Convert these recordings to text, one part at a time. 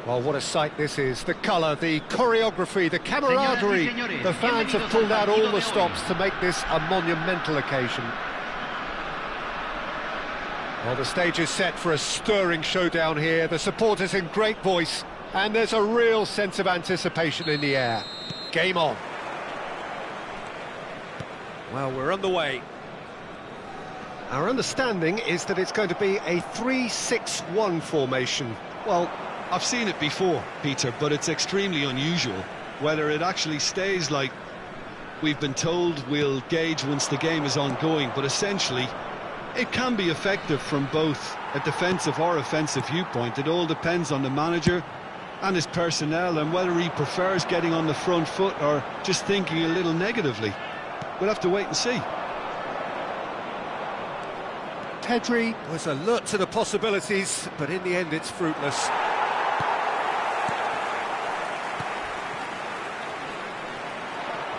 Well, what a sight this is. The colour, the choreography, the camaraderie. The fans have pulled out all the stops to make this a monumental occasion. Well, the stage is set for a stirring showdown here. The supporters in great voice, and there's a real sense of anticipation in the air. Game on. Well, we're underway. Our understanding is that it's going to be a 3-6-1 formation. Well, I've seen it before, Peter, but it's extremely unusual. Whether it actually stays like we've been told, we'll gauge once the game is ongoing, but essentially it can be effective from both a defensive or offensive viewpoint. It all depends on the manager and his personnel, and whether he prefers getting on the front foot or just thinking a little negatively. We'll have to wait and see. Pedri was alert to the possibilities, but in the end it's fruitless.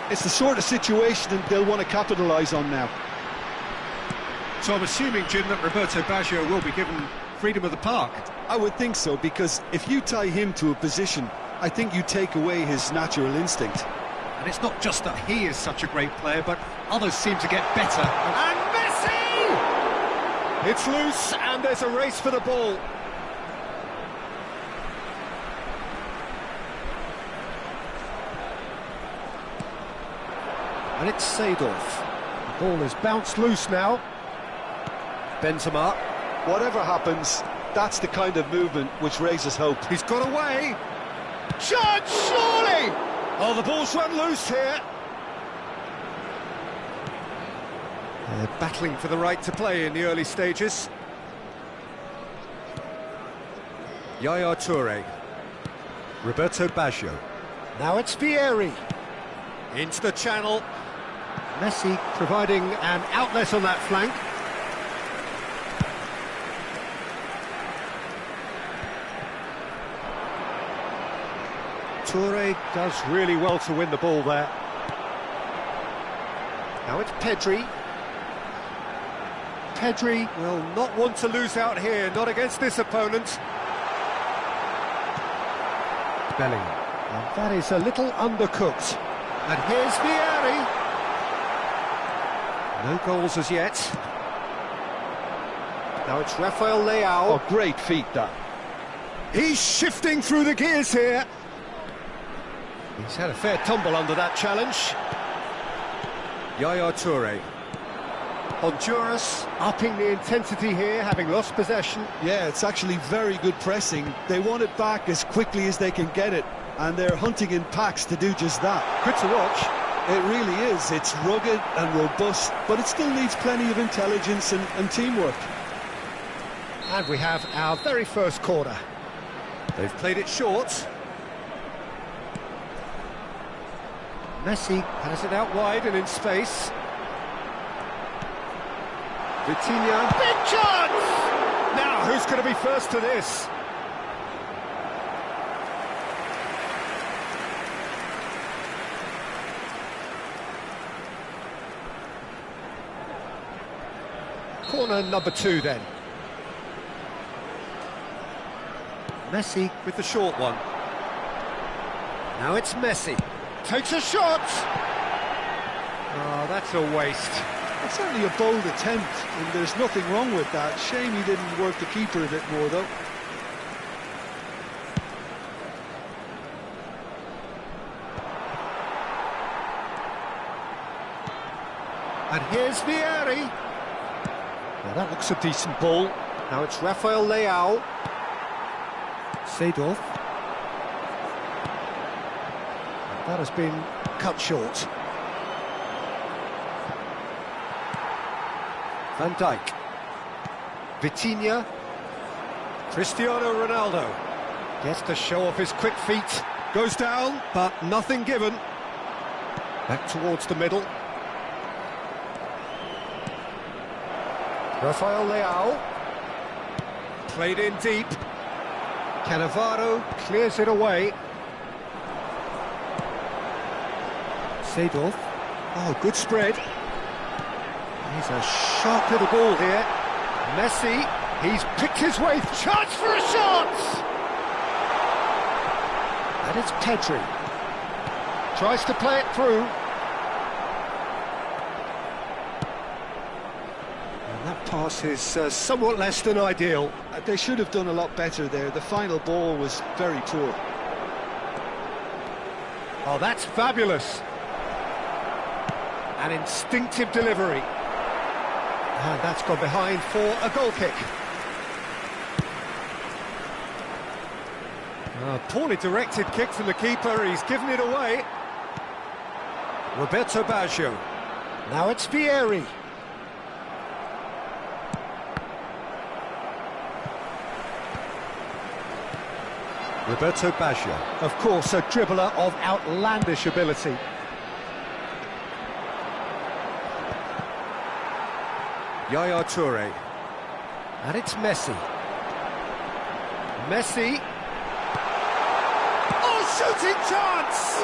It's the sort of situation that they'll want to capitalise on now. So I'm assuming, Jim, that Roberto Baggio will be given freedom of the park. I would think so, because if you tie him to a position, I think you take away his natural instinct. And it's not just that he is such a great player, but others seem to get better. And Messi! It's loose, and there's a race for the ball. And it's Seedorf. The ball is bounced loose now. Benzema. Whatever happens, that's the kind of movement which raises hope. He's got away. Chance, surely! Oh, the ball's run loose here. They're battling for the right to play in the early stages. Yaya Toure. Roberto Baggio. Now it's Vieri. Into the channel. Messi providing an outlet on that flank. Toure does really well to win the ball there. Now it's Pedri. Pedri will not want to lose out here, not against this opponent. Bellingham. And that is a little undercooked. And here's Vieri. No goals as yet. Now it's Rafael Leao. Oh, great feat, that. He's shifting through the gears here. He's had a fair tumble under that challenge. Yaya Toure. Honduras upping the intensity here, having lost possession. Yeah, it's actually very good pressing. They want it back as quickly as they can get it, and they're hunting in packs to do just that. Good to watch. It really is. It's rugged and robust, but it still needs plenty of intelligence and teamwork. And we have our very first corner. They've played it short. Messi has it out wide and in space. Vitinha. Big chance! Now, who's going to be first to this? Corner number 2 then. Messi with the short one. Now it's Messi. Takes a shot! Oh, that's a waste. It's certainly a bold attempt, and there's nothing wrong with that. Shame he didn't work the keeper a bit more, though. And here's Vieri. Now that looks a decent ball. Now it's Rafael Leao. Seedorf. That has been cut short. Van Dijk. Vitinha. Cristiano Ronaldo. Gets to show off his quick feet. Goes down, but nothing given. Back towards the middle. Rafael Leao. Played in deep. Cannavaro clears it away. Seedorf. Oh, good spread. He's a sharp little ball here. Messi, he's picked his way. Chance for a shot! And it's Pedri. Tries to play it through. And that pass is somewhat less than ideal. They should have done a lot better there. The final ball was very poor. Oh, that's fabulous. An instinctive delivery. And that's gone behind for a goal kick. Poorly directed kick from the keeper. He's given it away. Roberto Baggio. Now it's Vieri. Roberto Baggio. Of course, a dribbler of outlandish ability. Yaya Toure. And it's Messi. Messi. Oh, shooting chance!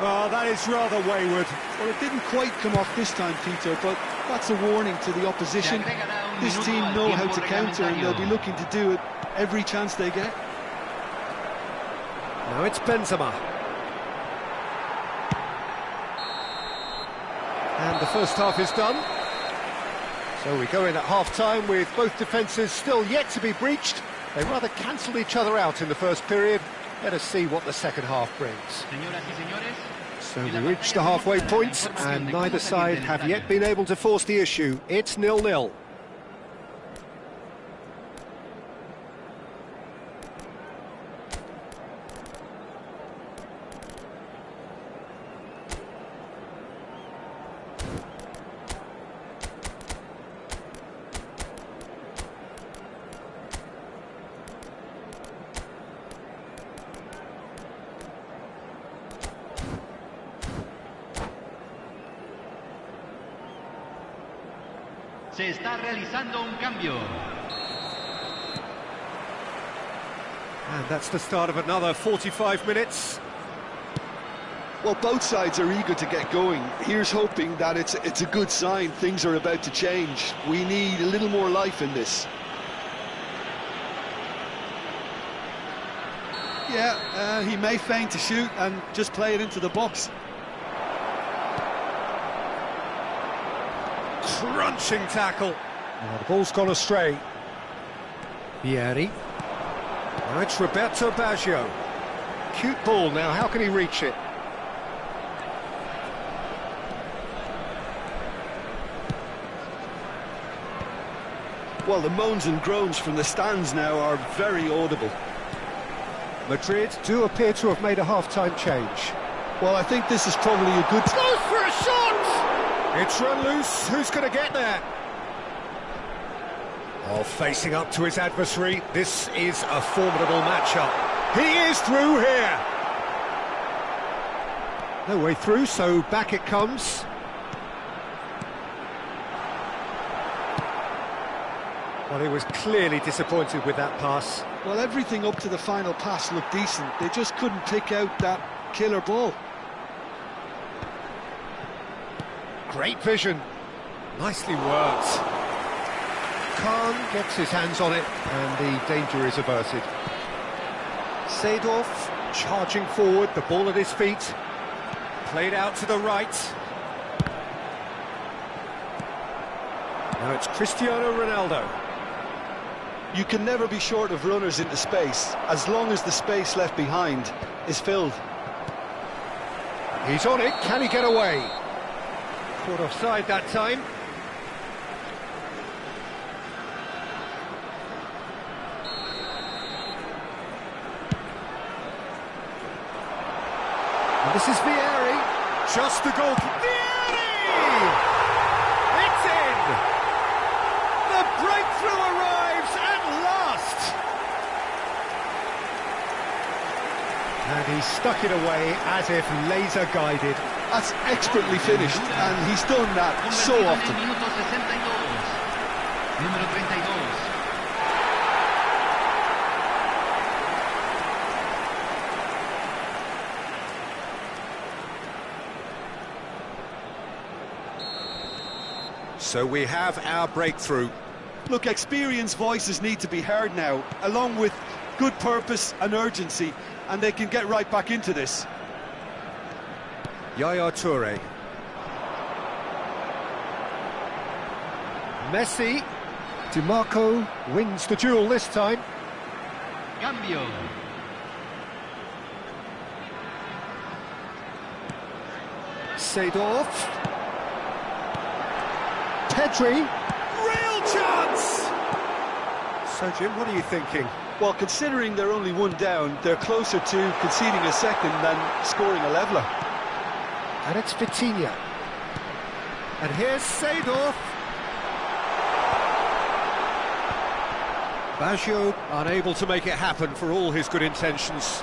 Oh, that is rather wayward. Well, it didn't quite come off this time, Peter, but that's a warning to the opposition. This team know how to counter, and they'll be looking to do it every chance they get. Now it's Benzema. And the first half is done. So we go in at half-time with both defences still yet to be breached. They rather cancelled each other out in the first period. Let us see what the second half brings. So we reached the halfway point, and neither side have yet been able to force the issue. It's 0-0. Se está realizando un cambio. And that's the start of another 45 minutes. Well, both sides are eager to get going. Here's hoping that it's a good sign. Things are about to change. We need a little more life in this. Yeah, he may feign to shoot and just play it into the box. Crunching tackle. Oh, the ball's gone astray. Vieri. Now it's Roberto Baggio. Cute ball now, how can he reach it? Well, the moans and groans from the stands now are very audible. Madrid do appear to have made a half-time change. Well, I think this is probably a good... Goes for a shot! It's run loose, who's going to get there? Oh, facing up to his adversary, this is a formidable matchup. He is through here! No way through, so back it comes. Well, he was clearly disappointed with that pass. Well, everything up to the final pass looked decent. They just couldn't pick out that killer ball. Great vision. Nicely worked. Khan gets his hands on it, and the danger is averted. Seedorf charging forward, the ball at his feet. Played out to the right. Now it's Cristiano Ronaldo. You can never be short of runners into space, as long as the space left behind is filled. He's on it, can he get away? Caught offside that time. And this is Vieri. Just the goal. Vieri! It's in! The breakthrough arrives at last! And he stuck it away as if laser guided. That's expertly finished, and he's done that so often. Número 32. So we have our breakthrough. Look, experienced voices need to be heard now, along with good purpose and urgency, and they can get right back into this. Yaya Toure. Messi. DiMarco wins the duel this time. Cambio. Seedorf. Pedri. Real chance! So, Jim, what are you thinking? Well, considering they're only one down, they're closer to conceding a second than scoring a leveller. And it's Vitinha. And here's Seedorf. Baggio unable to make it happen for all his good intentions.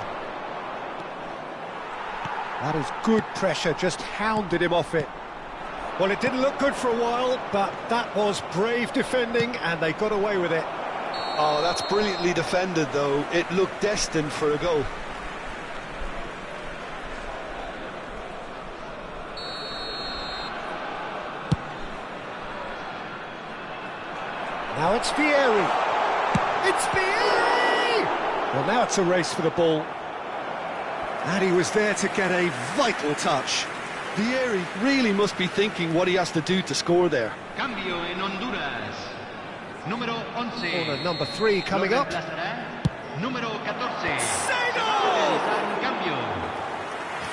That is good pressure, just hounded him off it. Well, it didn't look good for a while, but that was brave defending, and they got away with it. Oh, that's brilliantly defended, though. It looked destined for a goal. Now it's Vieri. It's Vieri! Well, now it's a race for the ball. And he was there to get a vital touch. Vieri really must be thinking what he has to do to score there. Cambio en Honduras. Número 11. Corner number 3 coming up. Número 14. Cambio!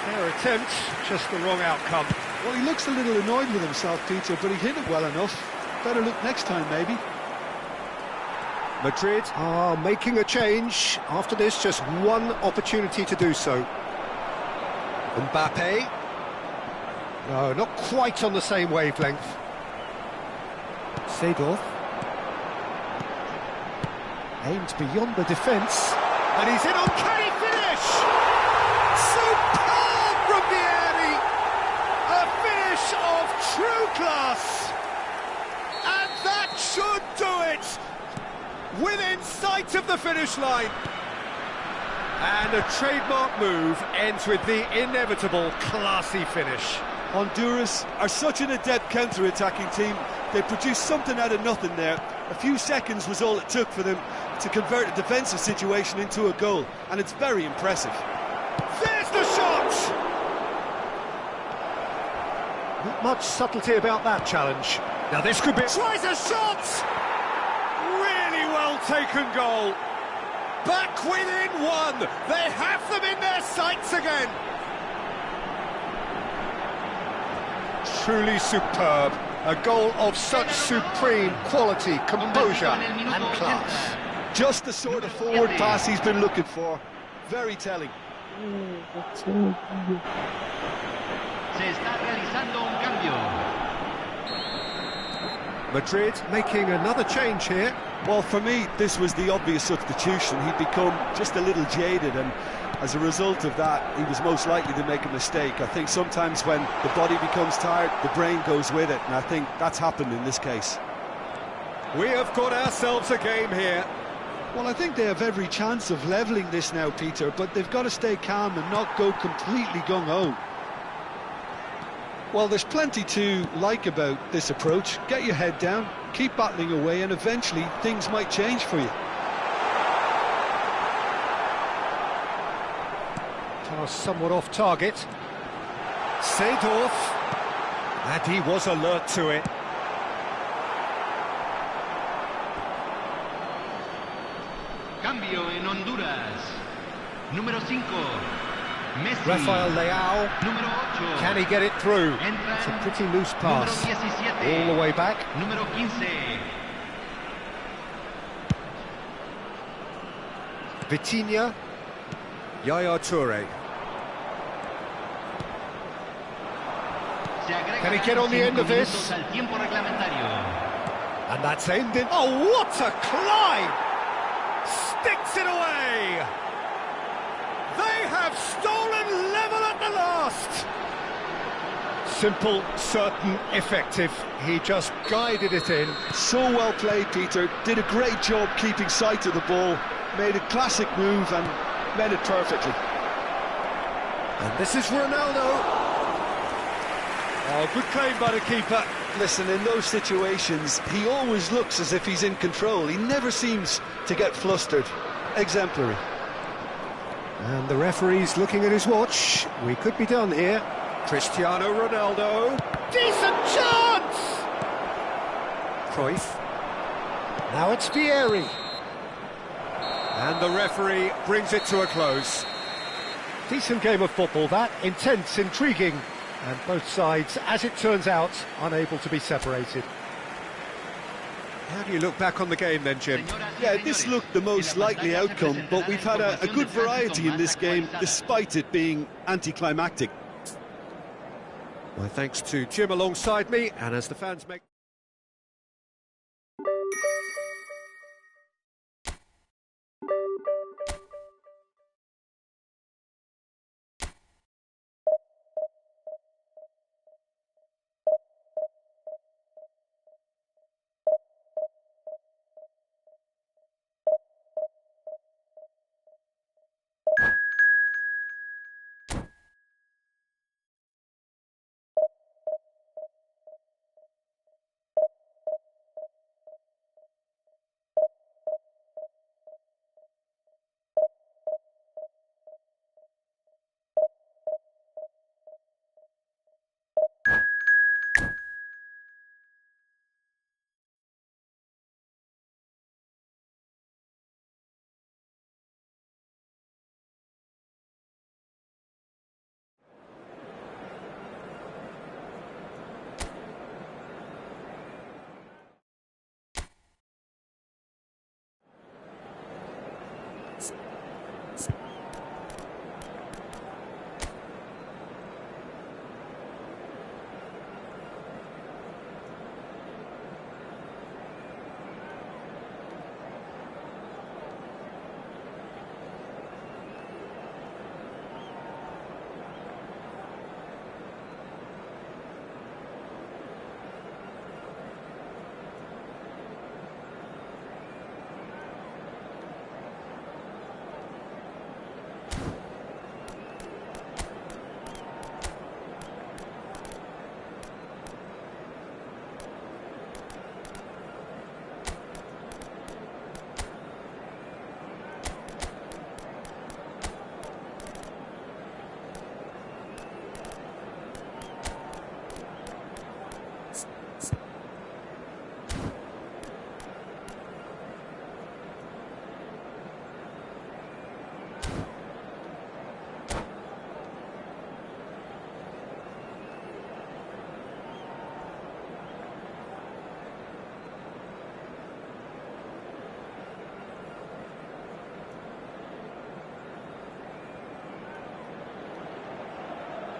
Fair attempt, just the wrong outcome. Well, he looks a little annoyed with himself, Peter, but he hit it well enough. Better look next time, maybe. Madrid are making a change. After this, just one opportunity to do so. Mbappe. No, not quite on the same wavelength. Seedorf. Aimed beyond the defence. And he's in on uncanny finish! Superb from Vieri! A finish of true class! And that should do it! Within sight of the finish line. And a trademark move ends with the inevitable classy finish. Honduras are such an adept counter-attacking team. They produced something out of nothing there. A few seconds was all it took for them to convert a defensive situation into a goal, and it's very impressive. There's the shot! Not much subtlety about that challenge. Now this could be... Tries a shot! Really well taken goal. Back within one. They have them in their sights again. Truly superb. A goal of such supreme quality, composure and class. Just the sort of forward pass he's been looking for. Very telling. Se está realizando un cambio. Madrid making another change here. Well, for me, this was the obvious substitution. He'd become just a little jaded, and as a result of that, he was most likely to make a mistake. I think sometimes when the body becomes tired, the brain goes with it, and I think that's happened in this case. We have got ourselves a game here. Well, I think they have every chance of levelling this now, Peter, but they've got to stay calm and not go completely gung-ho. Well, there's plenty to like about this approach. Get your head down, keep battling away, and eventually things might change for you. Pass somewhat off target. Seedorf. And he was alert to it. Cambio en Honduras. Número 5. Messi. Rafael Leao. Número 8. Can he get it through? Entra It's a pretty loose pass. Número 17. All the way back. Número 15. Vitinha. Yaya Toure. Can he get on the end of this? Al tiempo reglamentario. And that's ended. Oh, what a climb! Sticks it away! They have stolen level at the last! Simple, certain, effective. He just guided it in. So well played, Peter. Did a great job keeping sight of the ball. Made a classic move and made it perfectly. And this is Ronaldo. Oh, good claim by the keeper. Listen, in those situations, he always looks as if he's in control. He never seems to get flustered. Exemplary. And the referee's looking at his watch. We could be done here. Cristiano Ronaldo. Decent chance! Cruyff. Now it's Vieri. And the referee brings it to a close. Decent game of football, that. Intense, intriguing. And both sides, as it turns out, unable to be separated. How do you look back on the game then, Jim? Yeah, this looked the most likely outcome, but we've had a good variety in this game, despite it being anticlimactic. My thanks to Jim alongside me, and as the fans make...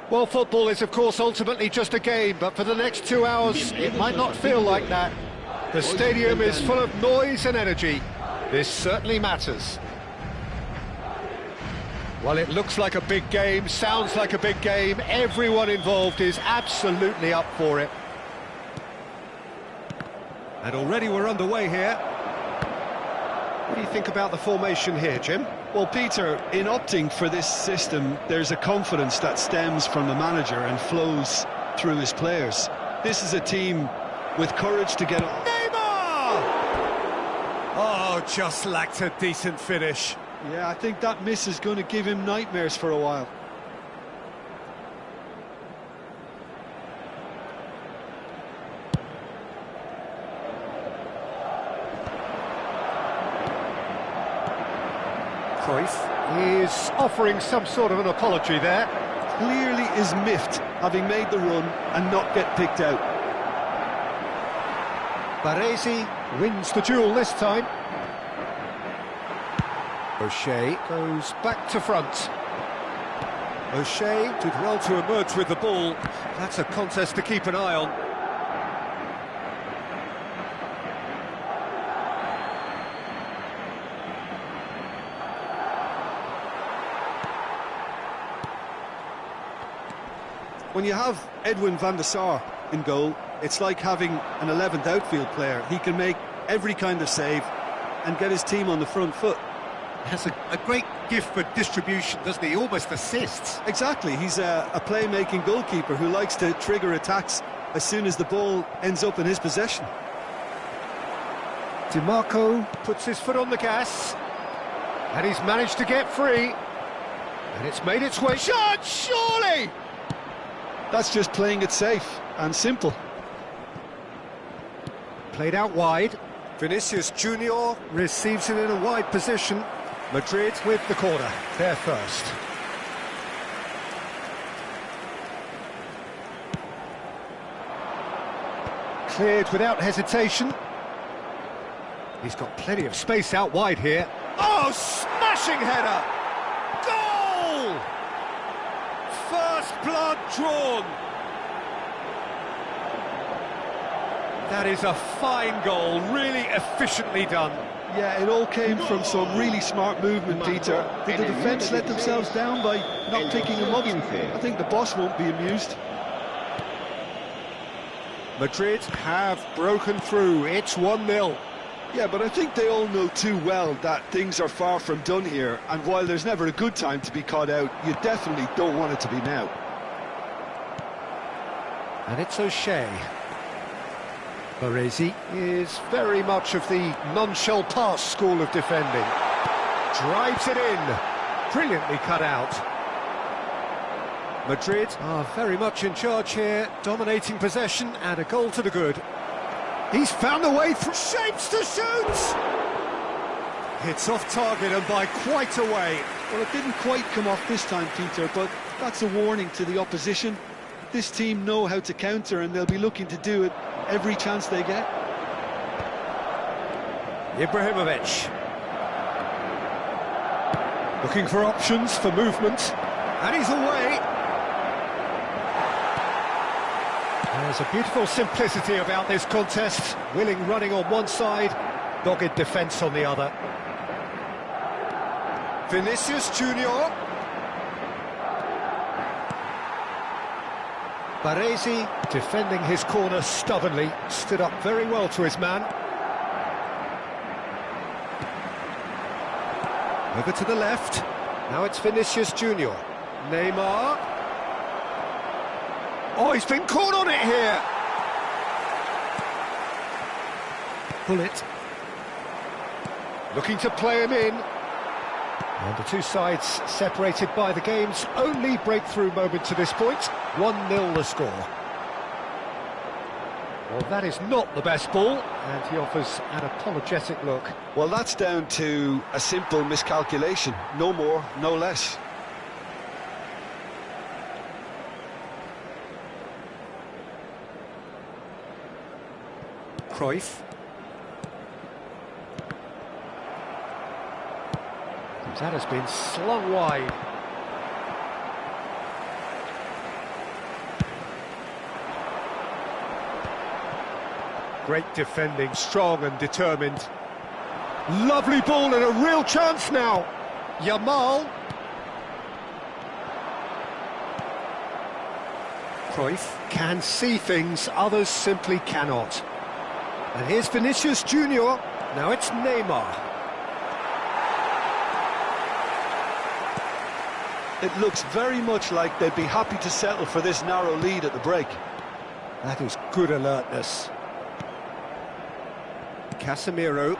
Well, football is, of course, ultimately just a game, but for the next 2 hours, it might not feel like that. The stadium is full of noise and energy. This certainly matters. Well, it looks like a big game, sounds like a big game. Everyone involved is absolutely up for it. And already we're underway here. What do you think about the formation here, Jim? Well, Peter, in opting for this system, there's a confidence that stems from the manager and flows through his players. This is a team with courage to get on. Neymar! Oh, just lacked a decent finish. Yeah, I think that miss is going to give him nightmares for a while. Cruyff is offering some sort of an apology there. Clearly is miffed, having made the run and not get picked out. Baresi wins the duel this time. O'Shea goes back to front. O'Shea did well to emerge with the ball. That's a contest to keep an eye on. When you have Edwin van der Sar in goal, it's like having an 11th outfield player. He can make every kind of save and get his team on the front foot. Has a great gift for distribution, doesn't he? Almost assists. Exactly, he's a playmaking goalkeeper who likes to trigger attacks as soon as the ball ends up in his possession. DiMarco puts his foot on the gas, and he's managed to get free, and it's made its way. Shot, surely! That's just playing it safe and simple. Played out wide. Vinicius Junior receives it in a wide position. Madrid with the corner. They're first. Cleared without hesitation. He's got plenty of space out wide here. Oh, smashing header! Goal! First blood drawn. That is a fine goal, really efficiently done. Yeah, it all came from some really smart movement, Peter. Did the defence let themselves down by not picking him up? I think the boss won't be amused. Madrid have broken through. It's 1-0. Yeah, but I think they all know too well that things are far from done here, and while there's never a good time to be caught out, you definitely don't want it to be now. And it's O'Shea. Baresi is very much of the non-shall-pass school of defending. Drives it in. Brilliantly cut out. Madrid are very much in charge here, dominating possession and a goal to the good. He's found a way through. Shapes to shoot! It's off target and by quite a way. Well, it didn't quite come off this time, Peter, but that's a warning to the opposition. This team know how to counter and they'll be looking to do it every chance they get. Ibrahimovic. Looking for options for movement. And he's away. There's a beautiful simplicity about this contest. Willing running on one side, dogged defence on the other. Vinicius Junior. Baresi defending his corner stubbornly, stood up very well to his man. Over to the left. Now it's Vinicius Junior. Neymar. Oh, he's been caught on it here. Bullet. Looking to play him in. And the two sides separated by the game's only breakthrough moment to this point. 1-0 the score. Well, that is not the best ball, and he offers an apologetic look. Well, that's down to a simple miscalculation. No more, no less. Cruyff. That has been slung wide. Great defending, strong and determined. Lovely ball and a real chance now. Yamal. Cruyff can see things others simply cannot. And here's Vinicius Junior. Now it's Neymar. It looks very much like they'd be happy to settle for this narrow lead at the break. That is good alertness. Casemiro.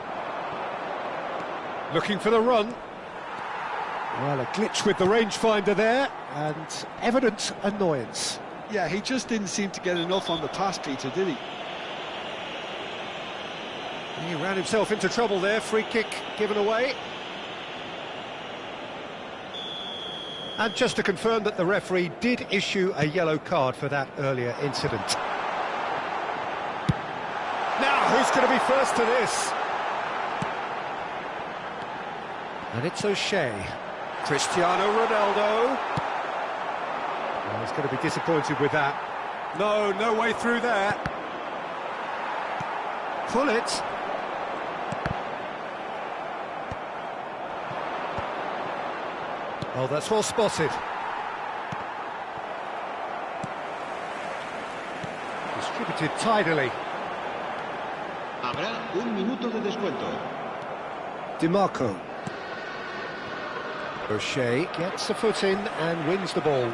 Looking for the run. Well, a glitch with the rangefinder there, and evident annoyance. Yeah, he just didn't seem to get enough on the pass, Peter, did he? He ran himself into trouble there. Free kick given away. And just to confirm that the referee did issue a yellow card for that earlier incident. Now, who's going to be first to this? And it's O'Shea. Cristiano Ronaldo. Well, he's going to be disappointed with that. No way through there. Pull it. Oh, that's well spotted. Distributed tidily. Habrá un minuto de descuento. DiMarco. O'Shea gets the foot in and wins the ball.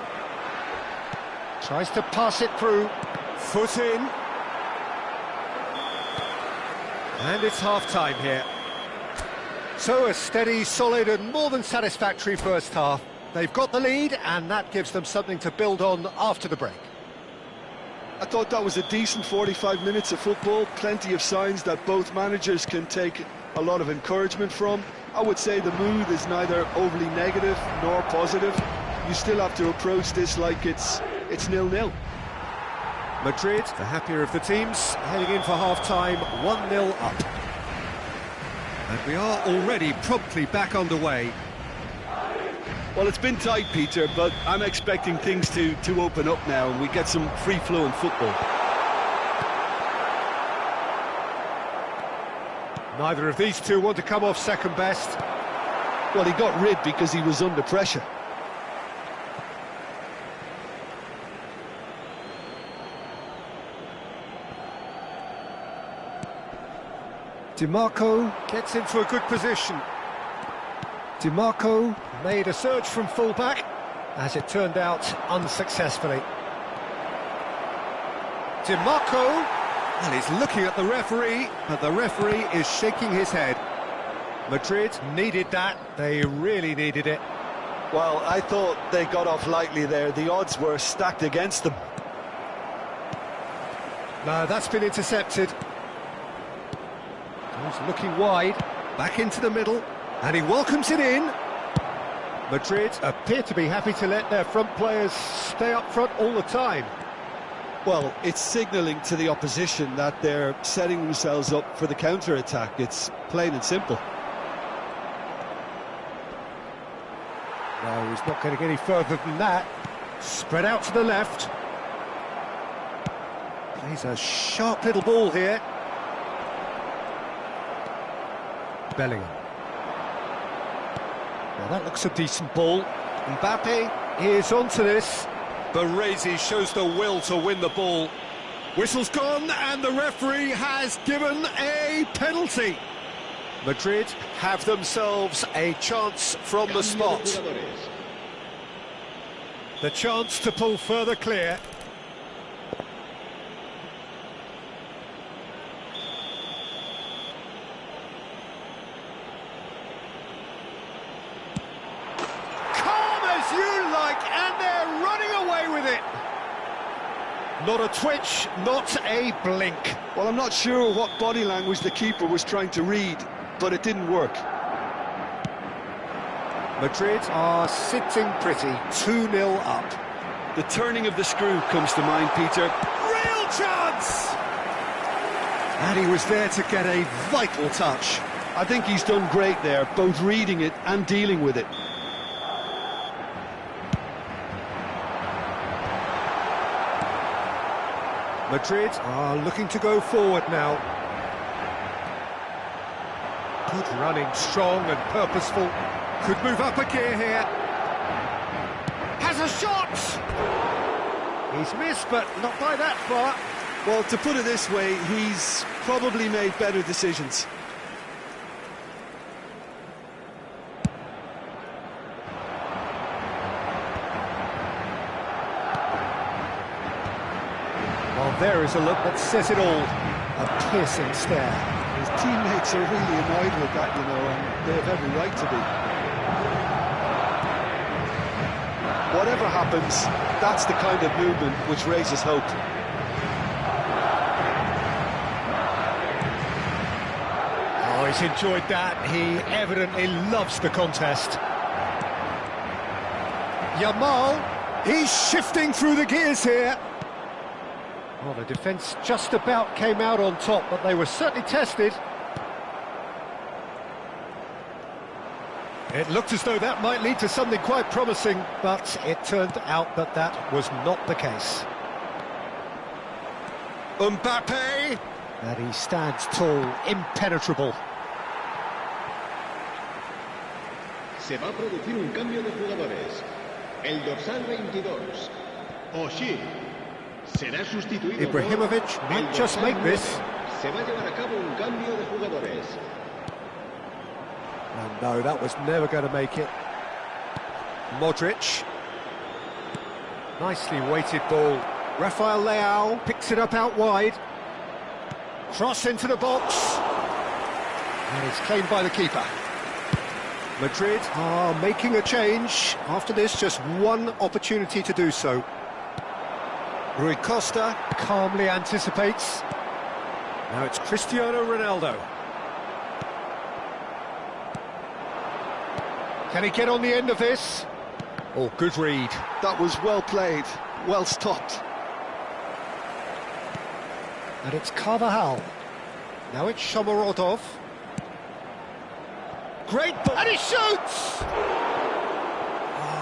Tries to pass it through. Foot in. And it's half-time here. So a steady, solid and more than satisfactory first half. They've got the lead and that gives them something to build on after the break. I thought that was a decent 45 minutes of football. Plenty of signs that both managers can take a lot of encouragement from. I would say the mood is neither overly negative nor positive. You still have to approach this like it's 0-0. Madrid, the happier of the teams, heading in for half-time, 1-0 up. And we are already promptly back underway. Well, it's been tight, Peter, but I'm expecting things to open up now and we get some free-flowing football. Neither of these two want to come off second best. Well, he got rid because he was under pressure. DiMarco gets into a good position. DiMarco made a surge from full-back, as it turned out unsuccessfully. DiMarco, well, he's looking at the referee, but the referee is shaking his head. Madrid needed that, they really needed it. Well, I thought they got off lightly there. The odds were stacked against them. No, that's been intercepted. He's looking wide, back into the middle, and he welcomes it in. Madrid appear to be happy to let their front players stay up front all the time. Well, it's signalling to the opposition that they're setting themselves up for the counter-attack. It's plain and simple. No, he's not going to get any further than that. Spread out to the left. Plays a sharp little ball here. Bellingham. Well, that looks a decent ball. Mbappe is onto this. Baresi shows the will to win the ball. Whistle's gone and the referee has given a penalty. Madrid have themselves a chance from the spot. The chance to pull further clear. And they're running away with it. Not a twitch, not a blink. Well, I'm not sure what body language the keeper was trying to read, but it didn't work. Madrid are sitting pretty, 2-0 up. The turning of the screw comes to mind, Peter. Real chance! And he was there to get a vital touch. I think he's done great there, both reading it and dealing with it. Madrid are looking to go forward now. Good running, strong and purposeful. Could move up a gear here. Has a shot! He's missed, but not by that far. Well, to put it this way, he's probably made better decisions. Well, there is a look that says it all. A piercing stare. His teammates are really annoyed with that, you know, and they have every right to be. Whatever happens, that's the kind of movement which raises hope. Oh, he's enjoyed that. He evidently loves the contest. Yamal, he's shifting through the gears here. Well, the defence just about came out on top, but they were certainly tested. It looked as though that might lead to something quite promising, but it turned out that that was not the case. Mbappe! And he stands tall, impenetrable. Se va a producir un cambio de jugadores. El dorsal 22, O'Shea, será sustituido Ibrahimovic por might el just dorsal make 9. this. Se va a llevar a cabo un cambio de jugadores. And no, that was never going to make it. Modric. Nicely weighted ball. Rafael Leao picks it up out wide. Cross into the box. And it's claimed by the keeper. Madrid are making a change. After this, just one opportunity to do so. Rui Costa calmly anticipates. Now it's Cristiano Ronaldo. Can he get on the end of this? Oh, good read. That was well played, well stopped. And it's Carvajal. Now it's Shomorodov. Great ball. And he shoots!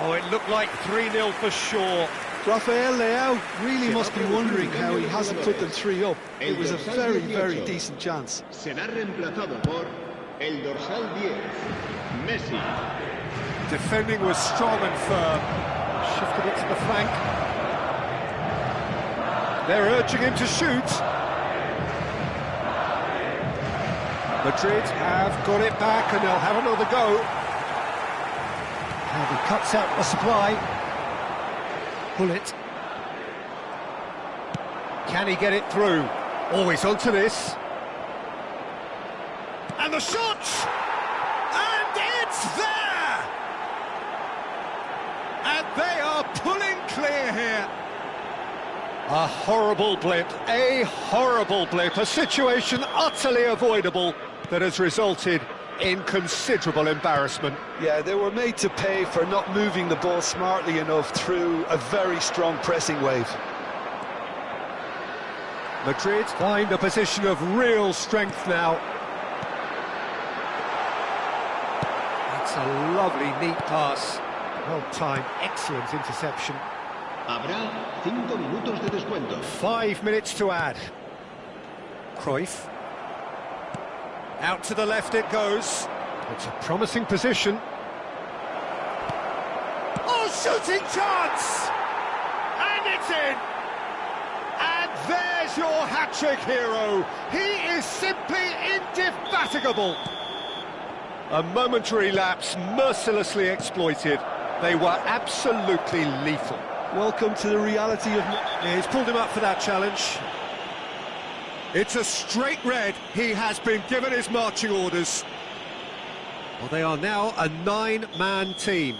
Oh, it looked like 3-0 for sure. Rafael Leao really must be wondering how he hasn't put them 3 up. It was a very, very decent chance. Será reemplazado por el dorsal 10, Messi. Defending was strong and firm. Shifted it to the flank. They're urging him to shoot. Madrid have got it back and they'll have another go. And he cuts out the supply. Bullet. Can he get it through? Always onto this. And the shot! And it's there! And they are pulling clear here. A horrible blip, a situation utterly avoidable that has resulted in considerable embarrassment. Yeah, they were made to pay for not moving the ball smartly enough through a very strong pressing wave. Madrid find a position of real strength now. That's a lovely, neat pass. Well-timed, excellent interception. Habrá 5 minutos de descuento. 5 minutes to add. Cruyff. Out to the left it goes. It's a promising position. Oh, shooting chance! And it's in! And there's your hat-trick hero. He is simply indefatigable. A momentary lapse mercilessly exploited. They were absolutely lethal. Welcome to the reality of... Yeah, he's pulled him up for that challenge. It's a straight red. He has been given his marching orders. Well, they are now a 9-man team.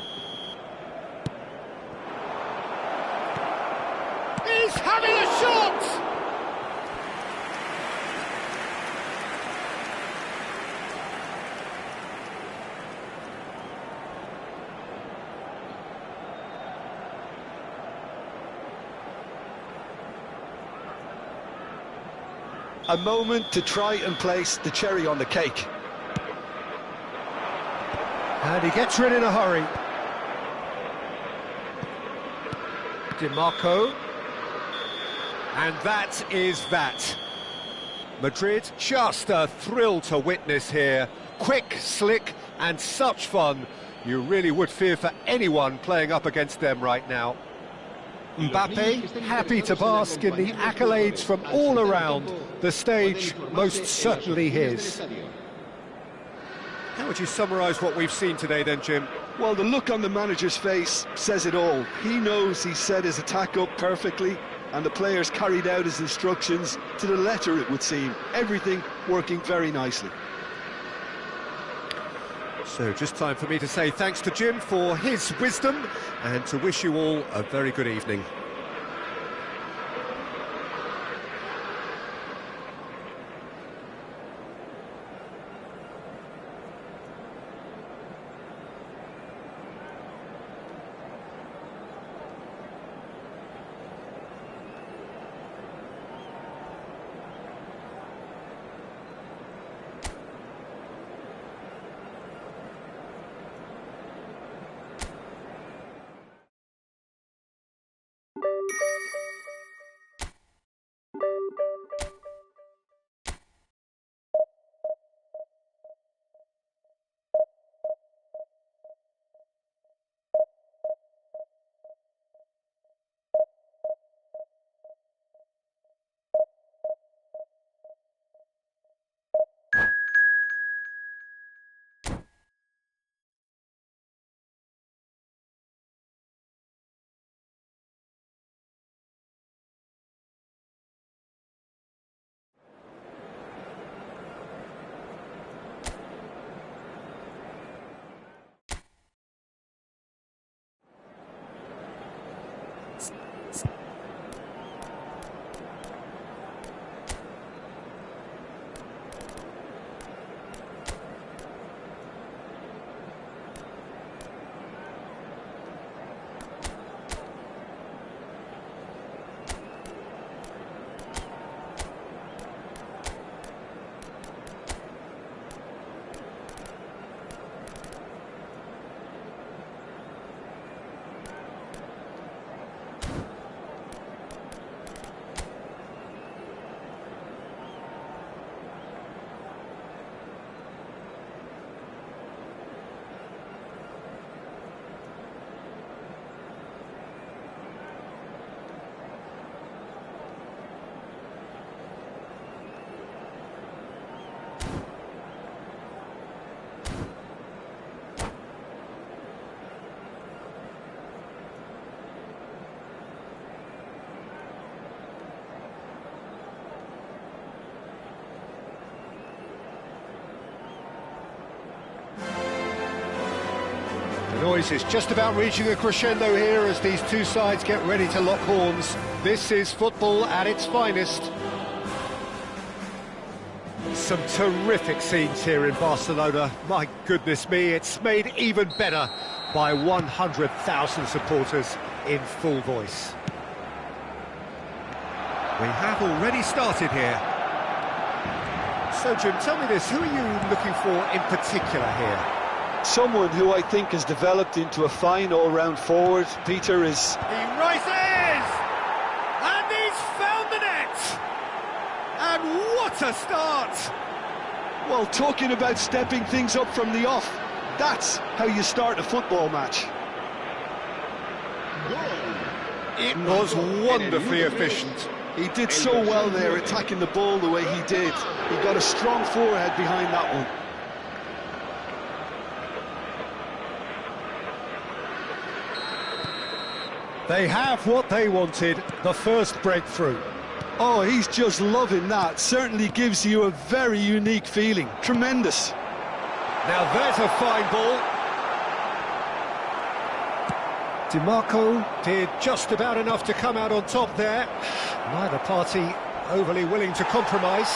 He's having a shot! A moment to try and place the cherry on the cake. And he gets rid in a hurry. Di Marco. And that is that. Madrid, just a thrill to witness here. Quick, slick, and such fun. You really would fear for anyone playing up against them right now. Mbappe, happy to bask in the accolades from all around. The stage, most certainly his. How would you summarise what we've seen today then, Jim? Well, the look on the manager's face says it all. He knows he set his attack up perfectly, and the players carried out his instructions to the letter, it would seem. Everything working very nicely. So just time for me to say thanks to Jim for his wisdom and to wish you all a very good evening. The noise is just about reaching a crescendo here as these two sides get ready to lock horns. This is football at its finest. Some terrific scenes here in Barcelona. My goodness me, it's made even better by 100,000 supporters in full voice. We have already started here. So Jim, tell me this, who are you looking for in particular here? Someone who I think has developed into a fine all-round forward, Peter, is... He rises! And he's found the net! And what a start! Well, talking about stepping things up from the off, that's how you start a football match. It was wonderfully efficient. He did so well there, attacking the ball the way he did. He got a strong forehead behind that one. They have what they wanted, the first breakthrough. Oh, he's just loving that. Certainly gives you a very unique feeling. Tremendous. Now there's a fine ball. DiMarco did just about enough to come out on top there. Neither party overly willing to compromise.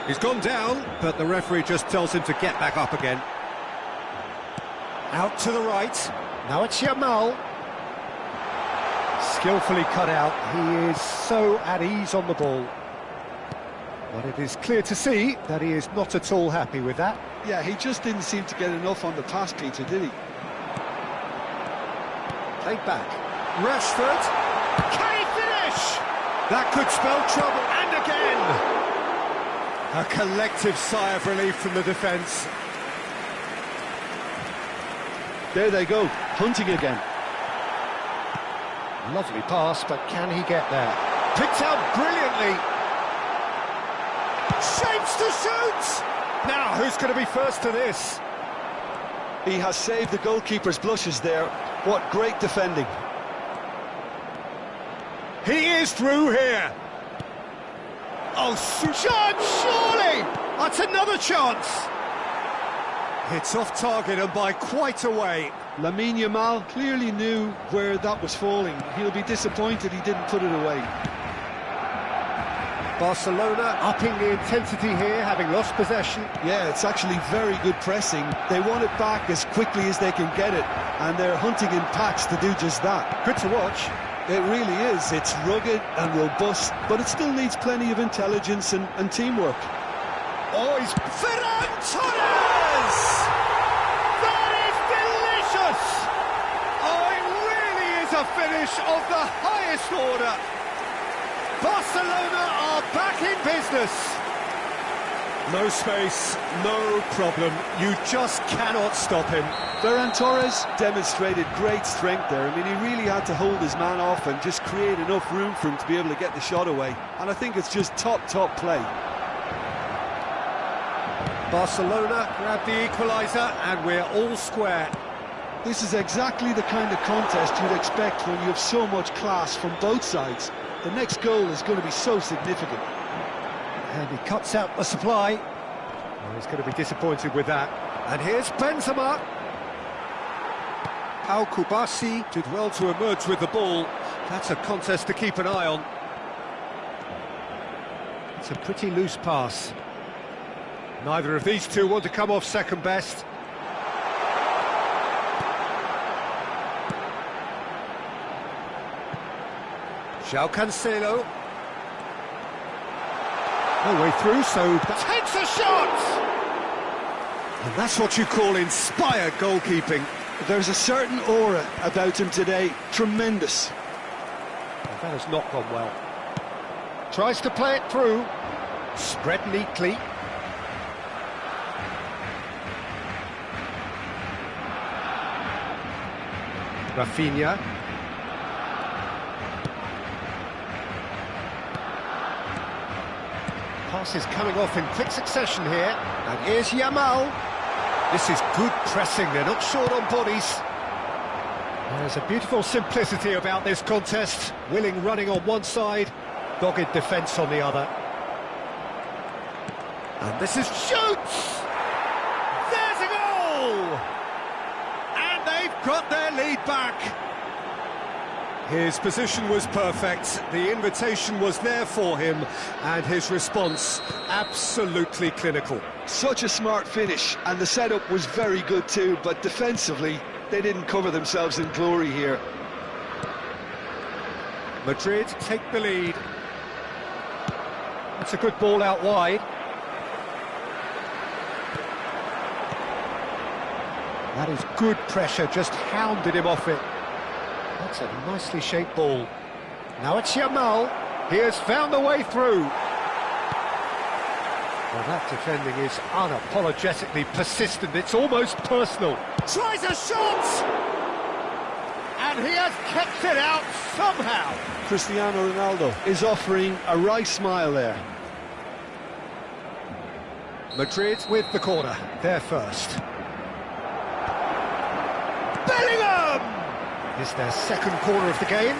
He's gone down, but the referee just tells him to get back up again. Out to the right. Now it's Yamal. Skillfully cut out. He is so at ease on the ball. But it is clear to see that he is not at all happy with that. Yeah, he just didn't seem to get enough on the pass, Peter, did he? Played back. Rashford. Can he finish! That could spell trouble, and again! A collective sigh of relief from the defence. There they go, hunting again. Lovely pass, but can he get there? Picked out brilliantly. Shapes to shoot! Now, who's going to be first to this? He has saved the goalkeeper's blushes there. What great defending. He is through here. Oh, chance, surely! That's another chance. It's off target and by quite a way. Lamine Yamal clearly knew where that was falling. He'll be disappointed he didn't put it away. Barcelona upping the intensity here, having lost possession. Yeah, it's actually very good pressing. They want it back as quickly as they can get it, and they're hunting in packs to do just that. Good to watch. It really is. It's rugged and robust, but it still needs plenty of intelligence and teamwork. Oh, he's Ferran Torres! That is delicious! Oh, it really is a finish of the highest order. Barcelona are back in business. No space, no problem. You just cannot stop him. Ferran Torres demonstrated great strength there. I mean, he really had to hold his man off and just create enough room for him to be able to get the shot away. And I think it's just top play. Barcelona grab the equaliser and we're all square. This is exactly the kind of contest you'd expect when you have so much class from both sides. The next goal is going to be so significant. And he cuts out the supply. Oh, he's going to be disappointed with that. And here's Benzema. Pau Kubasi did well to emerge with the ball. That's a contest to keep an eye on. It's a pretty loose pass. Neither of these two want to come off second best. João Cancelo. No way through, so takes a shot! And that's what you call inspired goalkeeping. There's a certain aura about him today. Tremendous. Well, that has not gone well. Tries to play it through. Spread neatly. Rafinha. Passes coming off in quick succession here. And here's Yamal. This is good pressing, they're not short on bodies. There's a beautiful simplicity about this contest. Willing running on one side, dogged defence on the other. And this is shoots! There's a goal! And they've got their lead back. His position was perfect, the invitation was there for him, and his response absolutely clinical. Such a smart finish, and the setup was very good too, but defensively, they didn't cover themselves in glory here. Madrid take the lead. It's a good ball out wide. That is good pressure, just hounded him off it. That's a nicely shaped ball. Now it's Yamal. He has found the way through. Well, that defending is unapologetically persistent. It's almost personal. Tries a shot! And he has kept it out somehow. Cristiano Ronaldo is offering a right smile there. Madrid with the corner. They're first. Bellingham! Is their second corner of the game.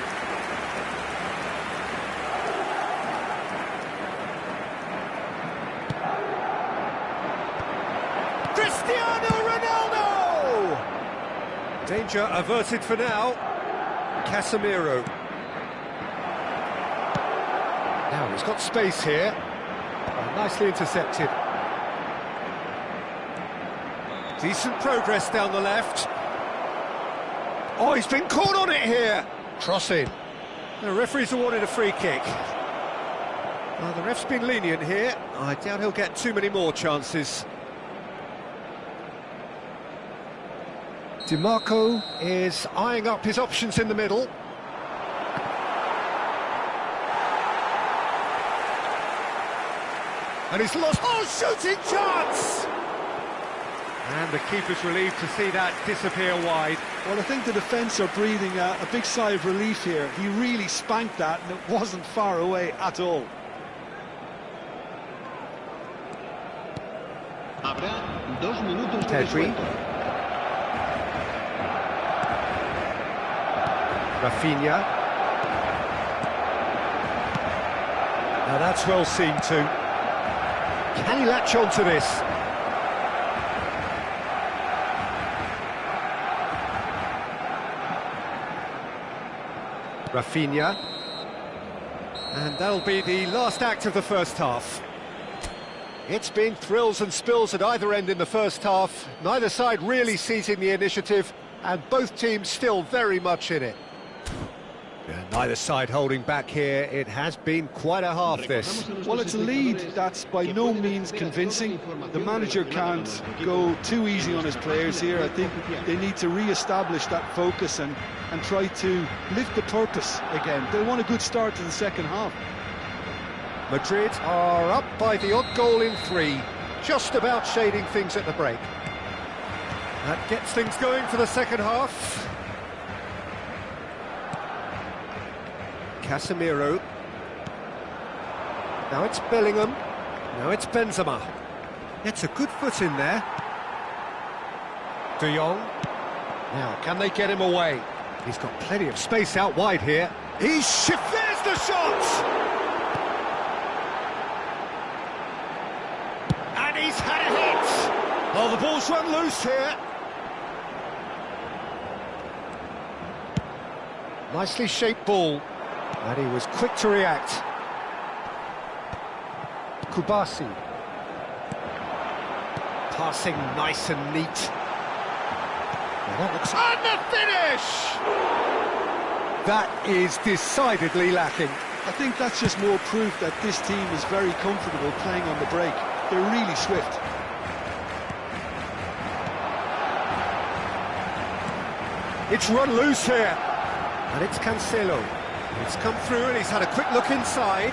Cristiano Ronaldo! Danger averted for now. Casemiro. Now he's got space here. Oh, nicely intercepted. Decent progress down the left. Oh, he's been caught on it here. Cross in. The referee's awarded a free kick. Well, the ref's been lenient here. I doubt he'll get too many more chances. DiMarco is eyeing up his options in the middle. And he's lost... Oh, shooting chance! And the keeper's relieved to see that disappear wide. Well, I think the defence are breathing a big sigh of relief here. He really spanked that, and it wasn't far away at all. Habrá 2 minutos de Pedri. descuento. Rafinha. Now that's well seen too. Can he latch on to this? Rafinha. And that'll be the last act of the first half. It's been thrills and spills at either end in the first half. Neither side really seizing the initiative, and both teams still very much in it. And neither side holding back here. It has been quite a half, this. Well, it's a lead that's by no means convincing. The manager can't go too easy on his players here. I think they need to re-establish that focus and try to lift the purpose again. They want a good start to the second half. Madrid are up by the odd goal in 3, just about shading things at the break. That gets things going for the second half. Casemiro. Now it's Bellingham. Now it's Benzema. It's a good foot in there. De Jong. Now, can they get him away? He's got plenty of space out wide here. He's there's the shot! And he's had a hit! Oh, the ball's run loose here. Nicely shaped ball. And he was quick to react. Kubasi. Passing nice and neat. Well, that looks... And the finish! That is decidedly lacking. I think that's just more proof that this team is very comfortable playing on the break. They're really swift. It's run loose here. And it's Cancelo. He's come through and he's had a quick look inside.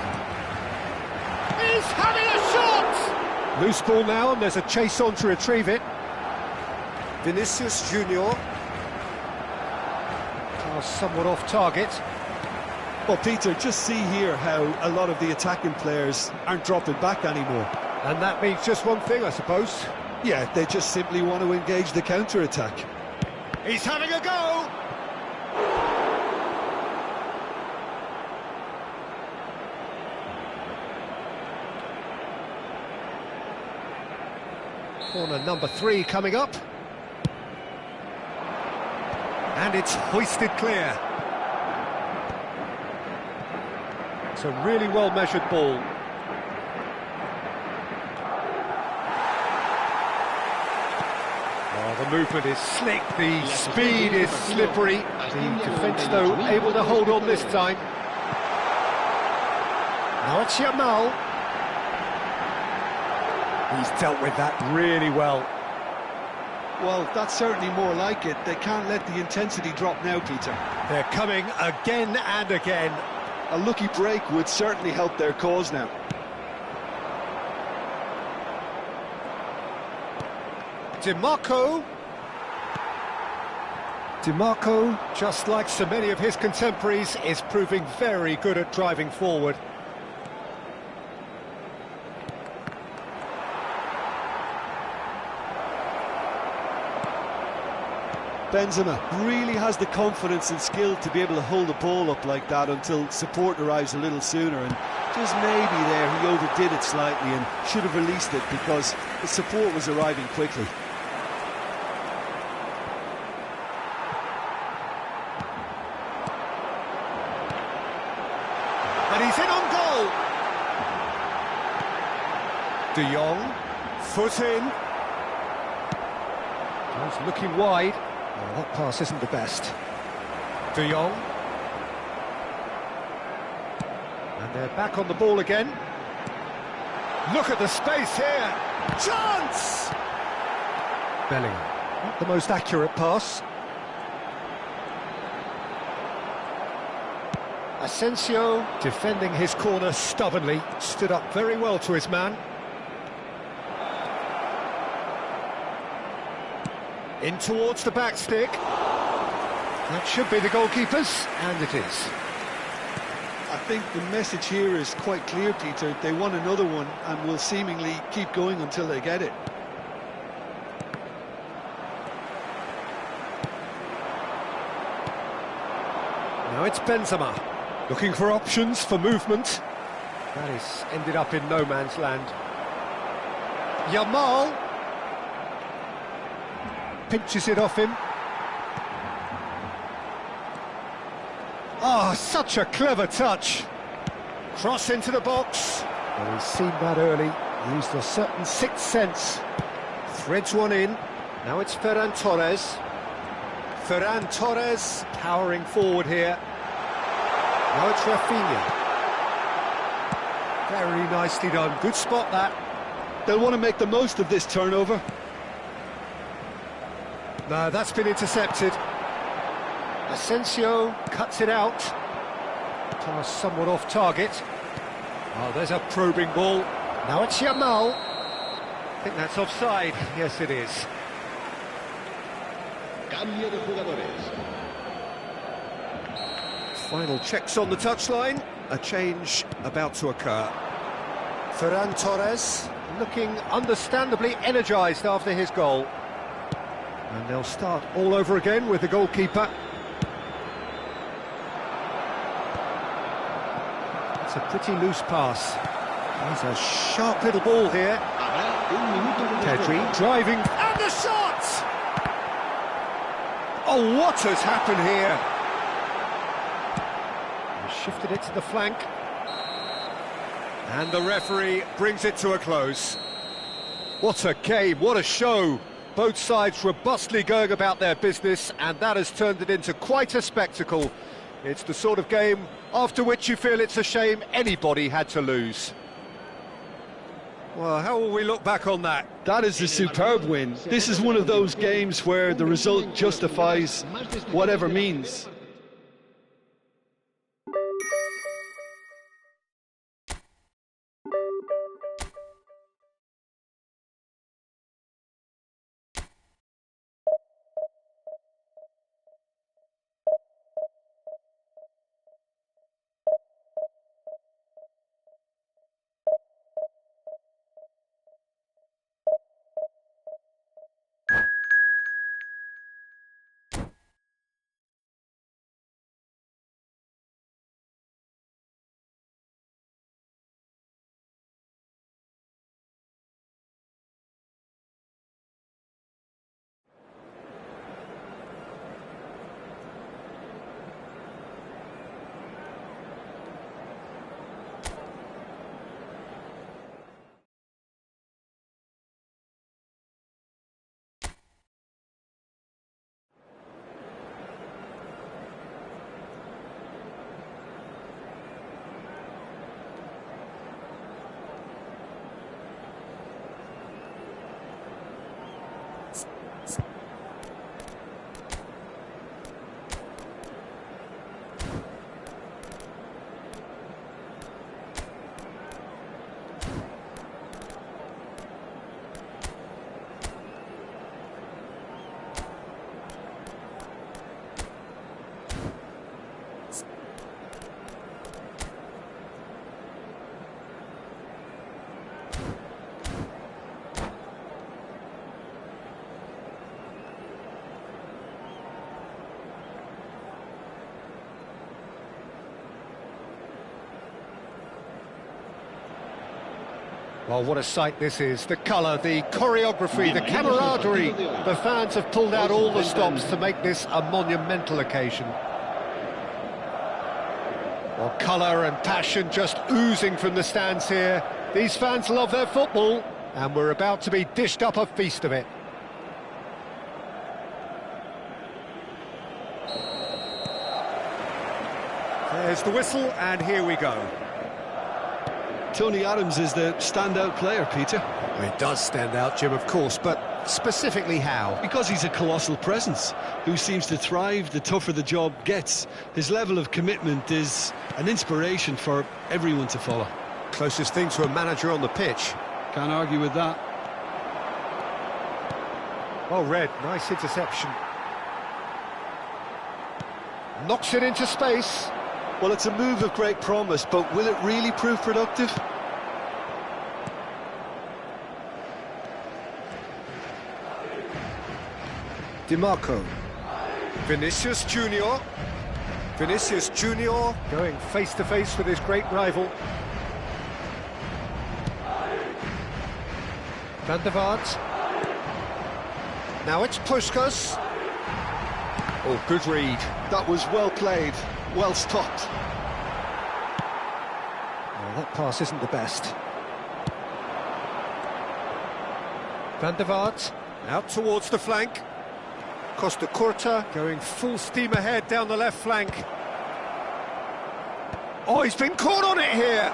He's having a shot! Loose ball now, and there's a chase on to retrieve it. Vinicius Junior. Somewhat off target. Well, Peter, just see here how a lot of the attacking players aren't dropping back anymore. And that means just one thing, I suppose. Yeah, they just simply want to engage the counter-attack. He's having a go! Corner number 3 coming up. And it's hoisted clear. It's a really well-measured ball. Oh, the movement is slick, the speed is slippery. The defence, though, able to hold on this time. Now it's Yamal. He's dealt with that really well. Well, that's certainly more like it. They can't let the intensity drop now, Peter. They're coming again and again. A lucky break would certainly help their cause now. DiMarco. DiMarco, just like so many of his contemporaries, is proving very good at driving forward. Benzema really has the confidence and skill to be able to hold the ball up like that until support arrives a little sooner, and just maybe there he overdid it slightly and should have released it because the support was arriving quickly. And he's in on goal! De Jong, foot in. He's looking wide. Oh, that pass isn't the best. De Jong. And they're back on the ball again. Look at the space here. Chance! Bellingham. Not the most accurate pass. Asensio, defending his corner stubbornly, stood up very well to his man. In towards the back stick. That should be the goalkeeper's, and it is. I think the message here is quite clear, Peter. They want another one and will seemingly keep going until they get it. Now it's Benzema, looking for options for movement. That is ended up in no man's land. Yamal pinches it off him. Ah, such a clever touch. Cross into the box. Well, he's seen that early. Used a certain sixth sense. Threads one in. Now it's Ferran Torres. Ferran Torres powering forward here. Now it's Rafinha. Very nicely done. Good spot, that. They'll want to make the most of this turnover. No, that's been intercepted. Asensio cuts it out. Pass somewhat off target. Oh, there's a probing ball. Now it's Yamal. I think that's offside. Yes, it is. Cambio de jugadores. Final checks on the touchline. A change about to occur. Ferran Torres looking understandably energised after his goal. And they'll start all over again with the goalkeeper. It's a pretty loose pass. There's a sharp little ball here. Pedri driving, and the shot! Oh, what has happened here? He shifted it to the flank. And the referee brings it to a close. What a game, what a show. Both sides robustly going about their business, and that has turned it into quite a spectacle. It's the sort of game after which you feel it's a shame anybody had to lose. Well, how will we look back on that? That is a superb win. This is one of those games where the result justifies whatever means. Well, what a sight this is. The colour, the choreography, the camaraderie. The fans have pulled out all the stops to make this a monumental occasion. Well, colour and passion just oozing from the stands here. These fans love their football, and we're about to be dished up a feast of it. There's the whistle, and here we go. Tony Adams is the standout player, Peter. Well, he does stand out, Jim, of course, but specifically how? Because he's a colossal presence who seems to thrive the tougher the job gets. His level of commitment is an inspiration for everyone to follow. Closest thing to a manager on the pitch. Can't argue with that. Well read, nice interception. Knocks it into space. Well, it's a move of great promise, but will it really prove productive? DiMarco. Vinicius Junior. Vinicius Junior going face to face with his great rival. Van der Vaart. Now it's Puskas. Oh, good read. That was well played, well stopped. Well, that pass isn't the best. Van der Vaart out towards the flank. Costa Curta going full steam ahead down the left flank. Oh, he's been caught on it here.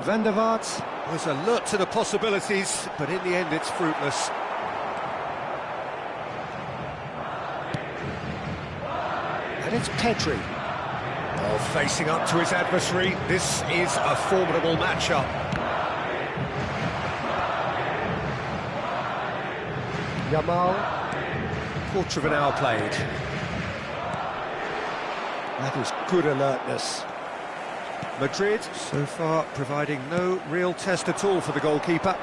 Van der Vaart was alert to the possibilities, but in the end it's fruitless. And it's Pedri. Oh, facing up to his adversary. This is a formidable matchup. Yamal, quarter of an hour played. That is good alertness. Madrid, so far, providing no real test at all for the goalkeeper.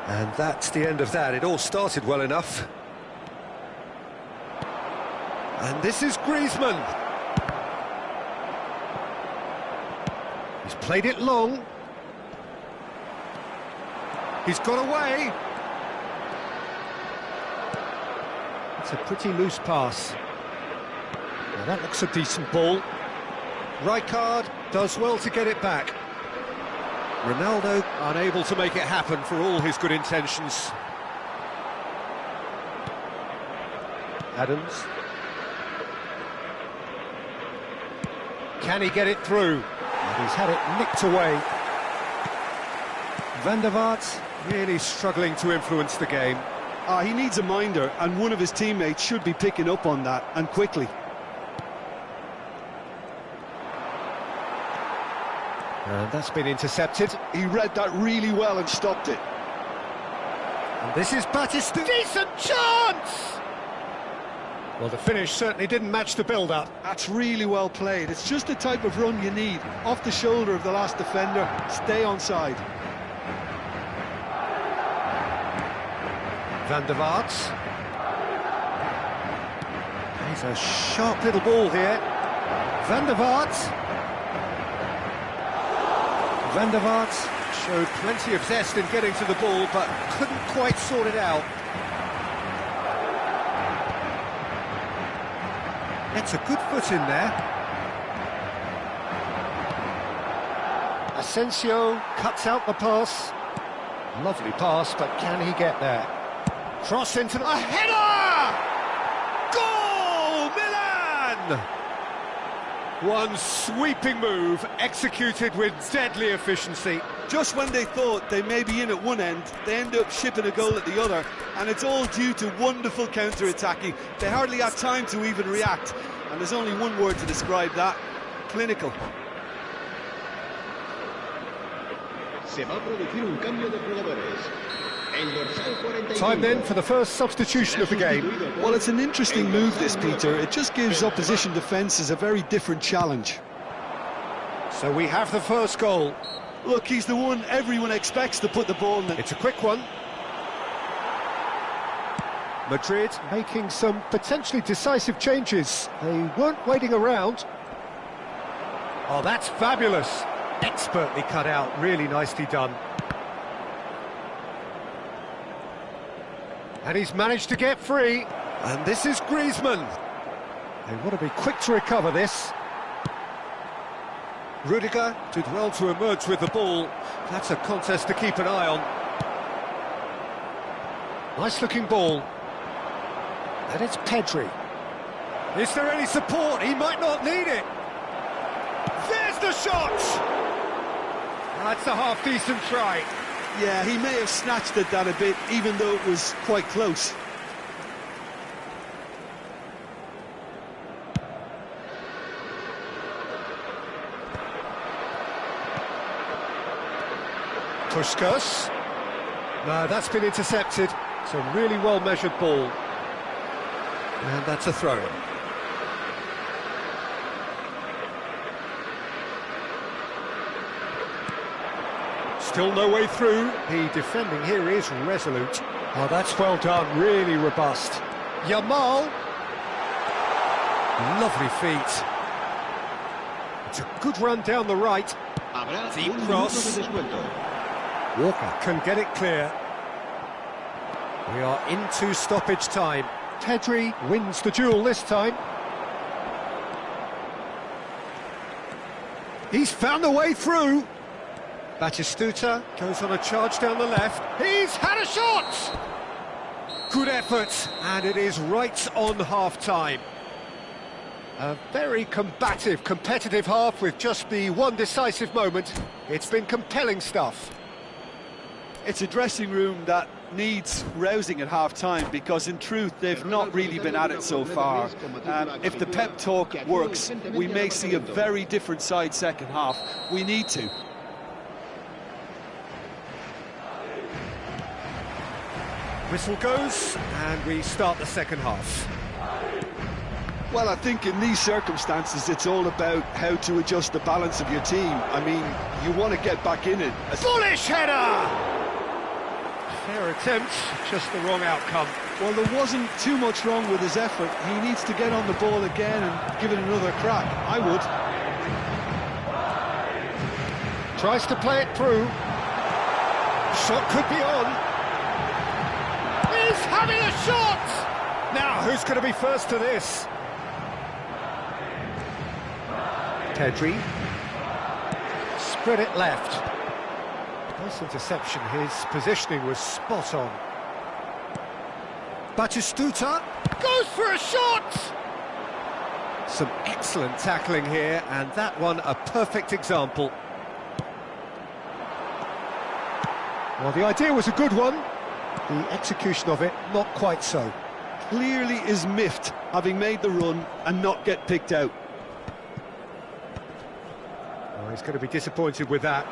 And that's the end of that. It all started well enough. And this is Griezmann. He's played it long. He's got away. It's a pretty loose pass. Now that looks a decent ball. Rijkaard does well to get it back. Ronaldo unable to make it happen for all his good intentions. Adams. Can he get it through? And he's had it nicked away. Van der Vaart really struggling to influence the game. He needs a minder, and one of his teammates should be picking up on that, and quickly. And that's been intercepted. He read that really well and stopped it. And this is Batista. Decent chance! Well, the finish certainly didn't match the build-up. That's really well played. It's just the type of run you need. Off the shoulder of the last defender, stay onside. Van der Vaart. He's a sharp little ball here. Van der Vaart. Van der Vaart showed plenty of zest in getting to the ball, but couldn't quite sort it out. It's a good foot in there. Asensio cuts out the pass. Lovely pass, but can he get there? Cross into a header! Goal, Milan! One sweeping move, executed with deadly efficiency. Just when they thought they may be in at one end, they end up shipping a goal at the other, and it's all due to wonderful counter-attacking. They hardly had time to even react, and there's only one word to describe that: clinical. Se va a producir un cambio de jugadores. Time then for the first substitution of the game. Well, it's an interesting move, this, Peter. It just gives opposition defences a very different challenge. So we have the first goal. Look, he's the one everyone expects to put the ball in. It's a quick one. Madrid making some potentially decisive changes. They weren't waiting around. Oh, that's fabulous. Expertly cut out, really nicely done. And he's managed to get free. And this is Griezmann. They want to be quick to recover this. Rudiger did well to emerge with the ball. That's a contest to keep an eye on. Nice looking ball. And it's Pedri. Is there any support? He might not need it. There's the shot! That's a half-decent try. Yeah, he may have snatched at that a bit, even though it was quite close. Puskas. No, that's been intercepted. It's a really well-measured ball. And that's a throw-in. Still no way through. The defending here is resolute. Oh, that's well done, really robust. Yamal. Lovely feet. It's a good run down the right. Deep cross. Walker can get it clear. We are into stoppage time. Pedri wins the duel this time. He's found a way through. Batistuta goes on a charge down the left. He's had a shot! Good effort, and it is right on half-time. A very combative, competitive half with just the one decisive moment. It's been compelling stuff. It's a dressing room that needs rousing at half-time, because in truth they've not really been at it so far. If the pep talk works, we may see a very different side second half. We need to. Whistle goes, and we start the second half. Well, I think in these circumstances it's all about how to adjust the balance of your team. I mean, you want to get back in it. Bullish header! Fair attempt, just the wrong outcome. Well, there wasn't too much wrong with his effort. He needs to get on the ball again and give it another crack. I would. Tries to play it through. Shot could be on. He's having a shot! Now, who's going to be first to this? Pedri. Spread it left. Nice interception, his positioning was spot on. Batistuta goes for a shot! Some excellent tackling here, and that one a perfect example. Well, the idea was a good one. The execution of it, not quite so. Clearly is miffed, having made the run and not get picked out. Oh, he's going to be disappointed with that.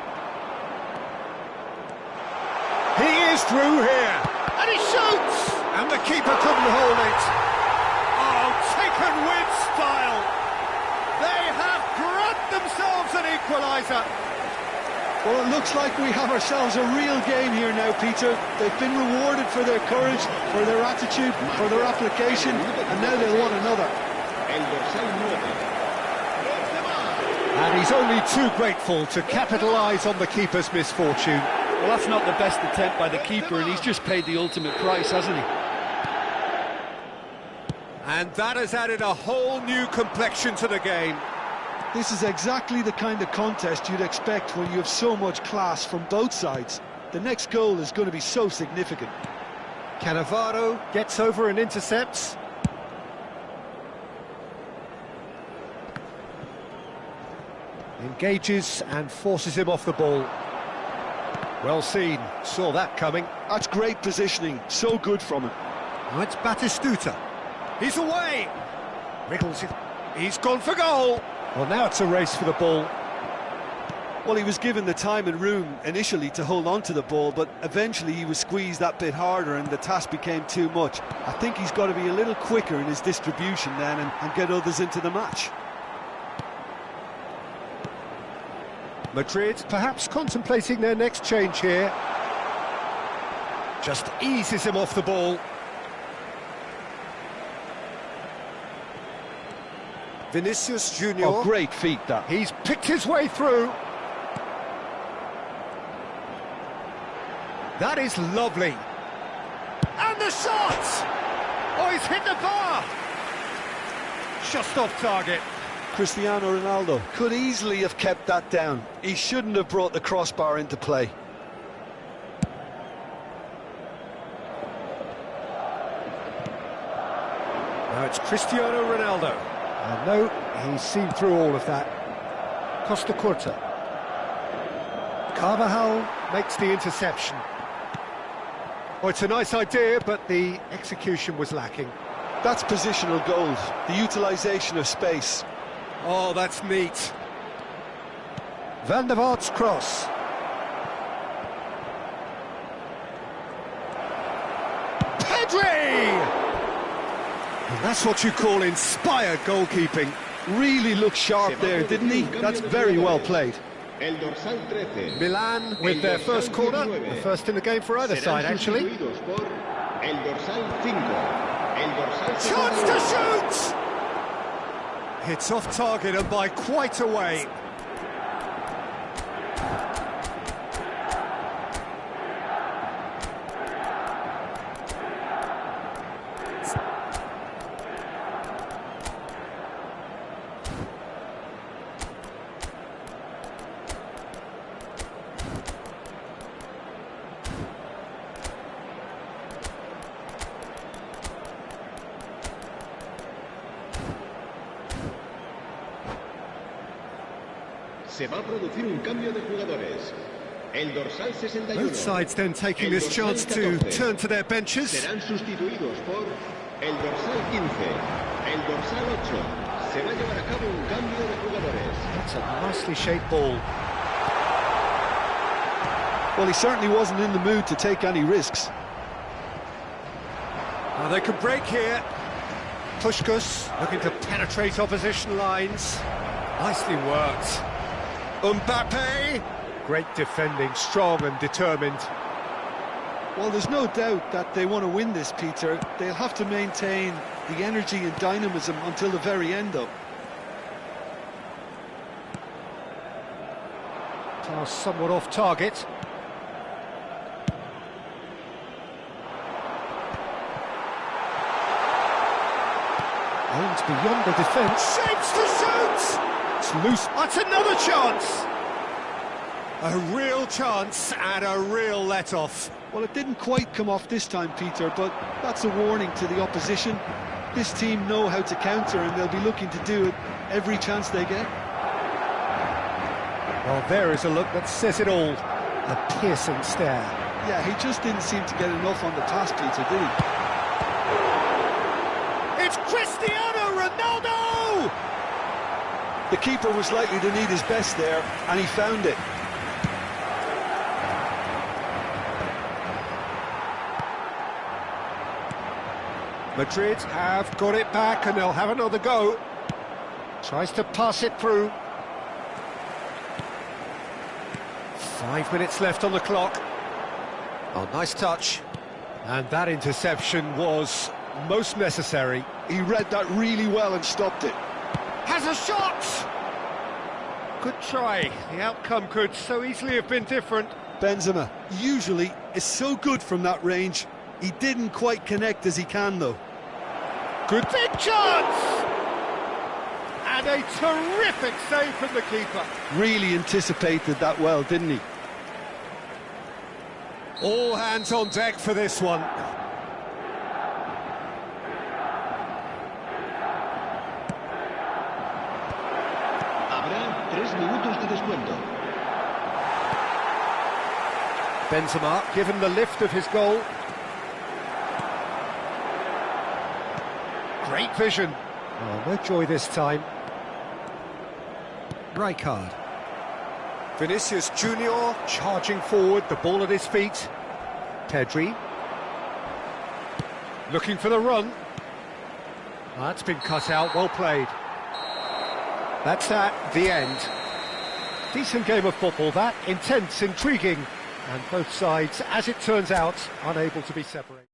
He is through here, and he shoots! And the keeper couldn't hold it. Oh, taken with style. They have grabbed themselves an equaliser. Well, it looks like we have ourselves a real game here now, Peter. They've been rewarded for their courage, for their attitude, for their application, and now they'll want another. And he's only too grateful to capitalise on the keeper's misfortune. Well, that's not the best attempt by the keeper, and he's just paid the ultimate price, hasn't he? And that has added a whole new complexion to the game. This is exactly the kind of contest you'd expect when you have so much class from both sides. The next goal is going to be so significant. Cannavaro gets over and intercepts. Engages and forces him off the ball. Well seen, saw that coming. That's great positioning, so good from him. Now it's Batistuta. He's away! Wriggles it. He's gone for goal! Well, now it's a race for the ball. Well, he was given the time and room initially to hold on to the ball, but eventually he was squeezed that bit harder and the task became too much. I think he's got to be a little quicker in his distribution then and get others into the match. Madrid perhaps contemplating their next change here. Just eases him off the ball. Vinicius Junior. Oh, great feat that. He's picked his way through. That is lovely. And the shot! Oh, he's hit the bar! Just off target. Cristiano Ronaldo could easily have kept that down. He shouldn't have brought the crossbar into play. Now it's Cristiano Ronaldo. And no, he's seen through all of that. Costa Curta. Carvajal makes the interception. Oh, it's a nice idea, but the execution was lacking. That's positional gold, the utilisation of space. Oh, that's neat. Van der Vaart's cross. That's what you call inspired goalkeeping. Really looked sharp there, didn't he? That's very well played. El dorsal 13. Milan with their first corner, the first in the game for either side, actually. Sustituidos por el dorsal 5. El dorsal Chance to 71. shoot! It's off target and by quite a way. Se va a producir un cambio de jugadores. El dorsal 61. Both sides then taking this chance to turn to their benches. Serán sustituidos por el dorsal 15. El dorsal 8. Se va a llevar a cabo un cambio de jugadores. That's a nicely shaped ball. Well, he certainly wasn't in the mood to take any risks. Now they can break here. Puskás looking to penetrate opposition lines. Nicely worked. Mbappe! Great defending, strong and determined. Well, there's no doubt that they want to win this, Peter. They'll have to maintain the energy and dynamism until the very end, though. Pass somewhat off target. Aims beyond the defence. Shapes to shoot! It's loose. That's another chance! A real chance and a real let-off. Well, it didn't quite come off this time, Peter, but that's a warning to the opposition. This team know how to counter, and they'll be looking to do it every chance they get. Well, there is a look that says it all. A piercing stare. Yeah, he just didn't seem to get enough on the pass, Peter, did he? It's Cristiano Ronaldo! The keeper was likely to need his best there, and he found it. Madrid have got it back and they'll have another go. Tries to pass it through. 5 minutes left on the clock. Oh, nice touch. And that interception was most necessary. He read that really well and stopped it. Has a shot! Good try. The outcome could so easily have been different. Benzema usually is so good from that range. He didn't quite connect as he can, though. Good big chance! And a terrific save from the keeper. Really anticipated that well, didn't he? All hands on deck for this one. Habrá 3 minutos de descuento. Benzema given the lift of his goal. Great vision. Oh, no joy this time. Rijkaard. Vinicius Junior charging forward, the ball at his feet. Pedri. Looking for the run. That's been cut out, well played. That's that, the end. Decent game of football, that. Intense, intriguing. And both sides, as it turns out, unable to be separated.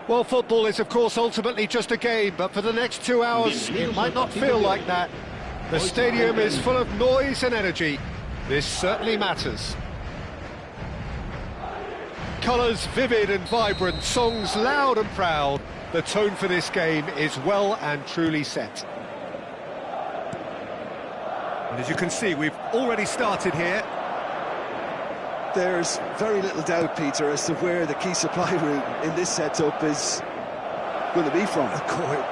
Well, football is, of course, ultimately just a game, but for the next 2 hours, it might not feel like that. The stadium is full of noise and energy. This certainly matters. Colours vivid and vibrant, songs loud and proud. The tone for this game is well and truly set. And as you can see, we've already started here. There's very little doubt, Peter, as to where the key supply route in this setup is going to be from.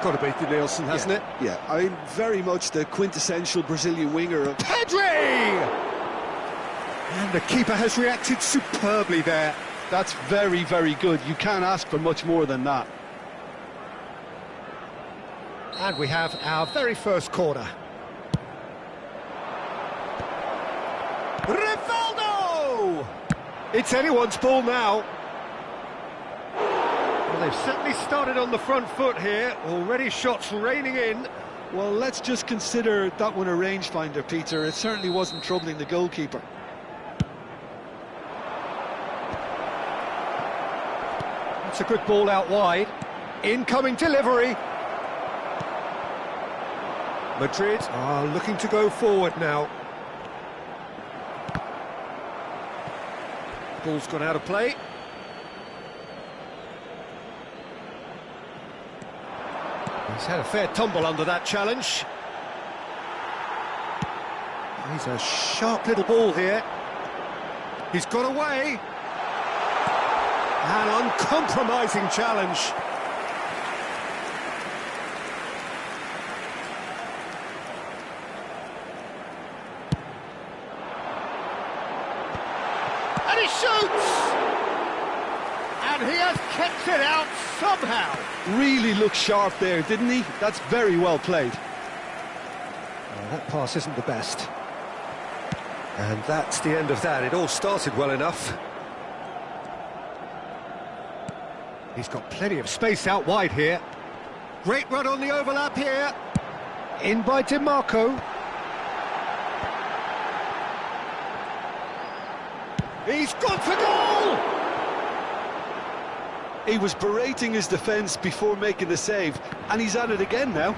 Got to be the Nielsen, hasn't it? Yeah, I'm very much the quintessential Brazilian winger of... Pedri! And the keeper has reacted superbly there. That's very, very good. You can't ask for much more than that. And we have our very first corner. Rivaldo! It's anyone's ball now. Well, they've certainly started on the front foot here. Already shots raining in. Well, let's just consider that one a rangefinder, Peter. It certainly wasn't troubling the goalkeeper. That's a good ball out wide. Incoming delivery. Madrid are looking to go forward now. Ball's gone out of play. He's had a fair tumble under that challenge. He's a sharp little ball here. He's got away. An uncompromising challenge. And he shoots! And he has kept it out somehow. Really looked sharp there, didn't he? That's very well played. Well, that pass isn't the best. And that's the end of that. It all started well enough. He's got plenty of space out wide here. Great run on the overlap here. In by DiMarco. He's gone for goal! He was berating his defence before making the save, and he's at it again now.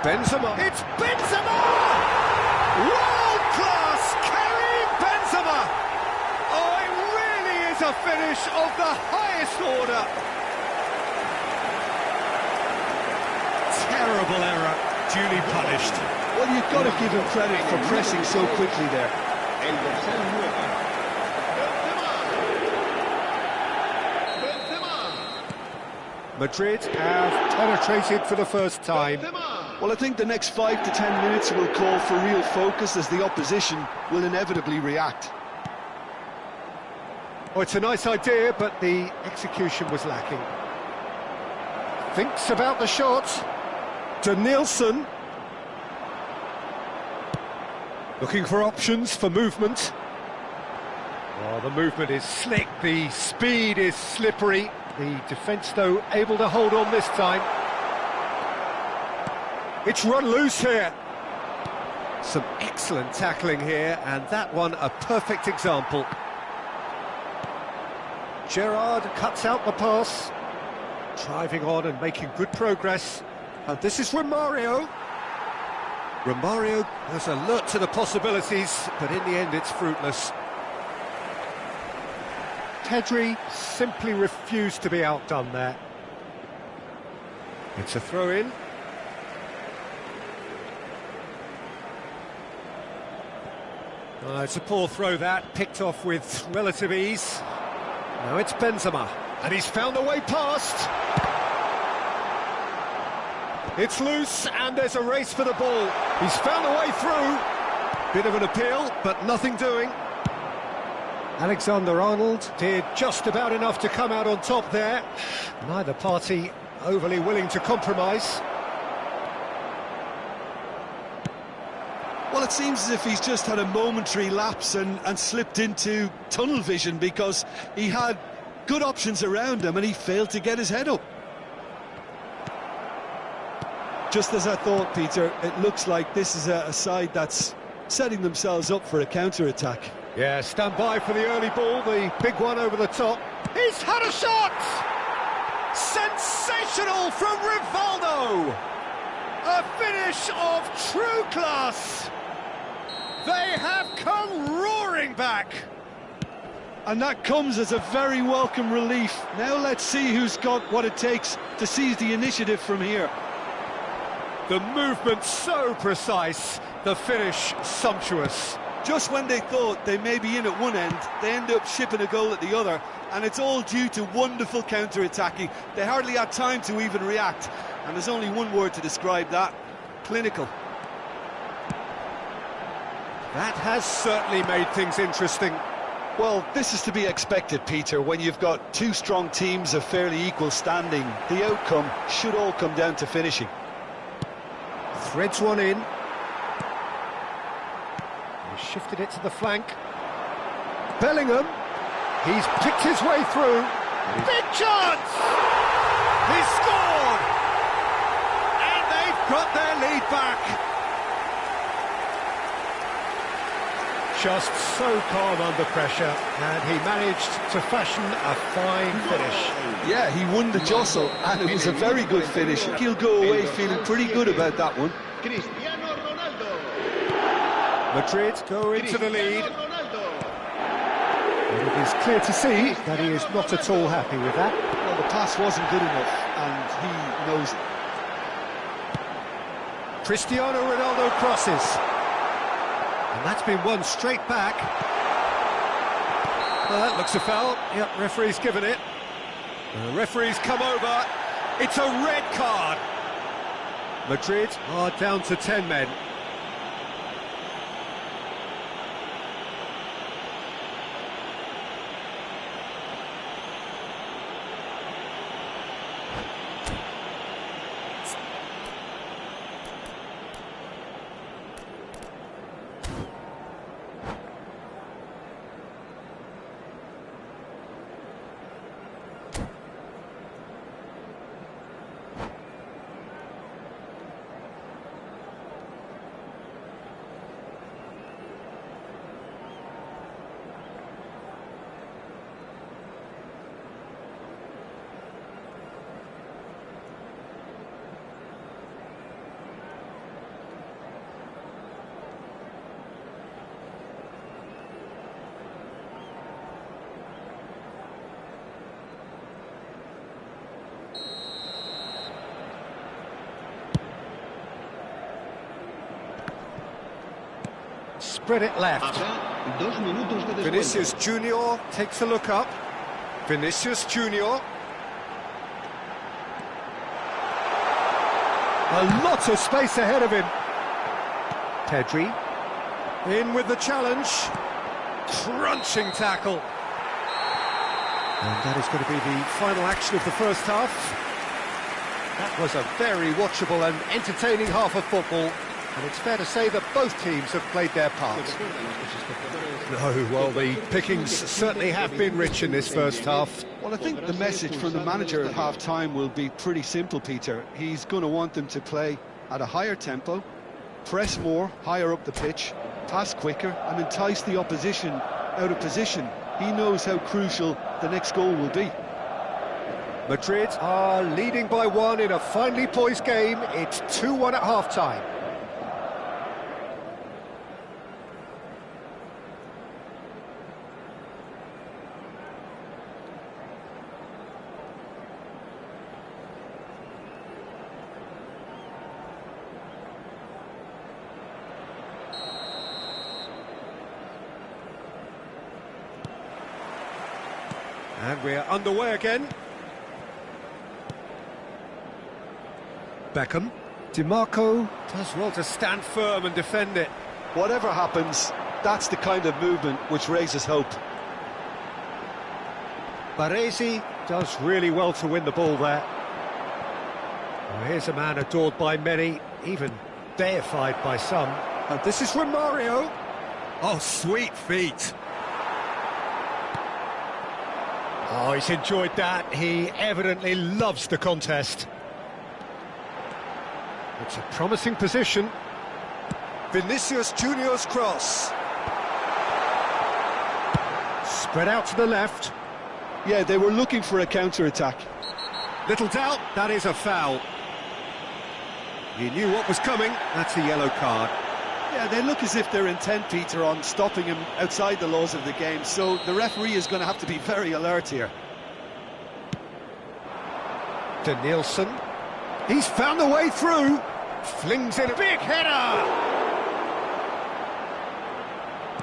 Benzema. It's Benzema! World class! Karim Benzema! Oh, it really is a finish of the highest order. Terrible error, duly punished. Well, you've got to give him credit for pressing so quickly there. El dorsal 9. Madrid have penetrated for the first time. Well, I think the next 5 to 10 minutes will call for real focus as the opposition will inevitably react. Oh, it's a nice idea, but the execution was lacking. Thinks about the shot. To Nielsen. Looking for options for movement. Oh, the movement is slick, the speed is slippery. The defence, though, able to hold on this time. It's run loose here. Some excellent tackling here, and that one a perfect example. Gerrard cuts out the pass. Driving on and making good progress. And this is Romario. Romario was alert to the possibilities, but in the end it's fruitless. Pedri simply refused to be outdone there. It's a throw-in. It's a poor throw that, picked off with relative ease. Now it's Benzema, and he's found a way past. It's loose, and there's a race for the ball. He's found a way through. Bit of an appeal, but nothing doing. Alexander-Arnold did just about enough to come out on top there. Neither party overly willing to compromise. Well, it seems as if he's just had a momentary lapse and slipped into tunnel vision because he had good options around him and he failed to get his head up. Just as I thought, Peter, it looks like this is a side that's setting themselves up for a counter-attack. Yeah, stand by for the early ball, the big one over the top. He's had a shot! Sensational from Rivaldo! A finish of true class! They have come roaring back! And that comes as a very welcome relief. Now let's see who's got what it takes to seize the initiative from here. The movement so precise, the finish sumptuous. Just when they thought they may be in at one end, they end up shipping a goal at the other, and it's all due to wonderful counter-attacking. They hardly had time to even react, and there's only one word to describe that: clinical. That has certainly made things interesting. Well, this is to be expected, Peter. When you've got two strong teams of fairly equal standing, the outcome should all come down to finishing. Threads one in. He's shifted it to the flank. Bellingham. He's picked his way through. Big chance! He's scored! And they've got their lead back. Just so calm under pressure, and he managed to fashion a fine finish. Yeah, he won the jostle, and it was a very good finish. He'll go away feeling pretty good about that one. Cristiano Ronaldo. Madrid go into the lead. And it is clear to see that he is not at all happy with that. Well, the pass wasn't good enough, and he knows it. Cristiano Ronaldo crosses. And that's been won straight back. Well, that looks a foul. Yep, referee's given it. The referee's come over. It's a red card. Madrid are down to 10 men. Spread it left. Vinicius Junior takes a look up. Vinicius Junior. A lot of space ahead of him. Pedri. In with the challenge. Crunching tackle. And that is going to be the final action of the first half. That was a very watchable and entertaining half of football. And it's fair to say that both teams have played their part. No, well, the pickings certainly have been rich in this first half. Well, I think the message from the manager at half-time will be pretty simple, Peter. He's going to want them to play at a higher tempo, press more, higher up the pitch, pass quicker, and entice the opposition out of position. He knows how crucial the next goal will be. Madrid are leading by one in a finely poised game. It's 2-1 at half-time. And we're underway again. Beckham. DiMarco does well to stand firm and defend it. Whatever happens, that's the kind of movement which raises hope. Baresi does really well to win the ball there. Well, here's a man adored by many, even deified by some. And this is from Mario. Oh, sweet feet. Oh, he's enjoyed that. He evidently loves the contest. It's a promising position. Vinicius Junior's cross. Spread out to the left. Yeah, they were looking for a counter-attack. Little doubt, that is a foul. He knew what was coming, that's a yellow card. Yeah, they look as if they're intent, Peter, on stopping him outside the laws of the game, so the referee is going to have to be very alert here. To Nielsen. He's found a way through. Flings in a big header.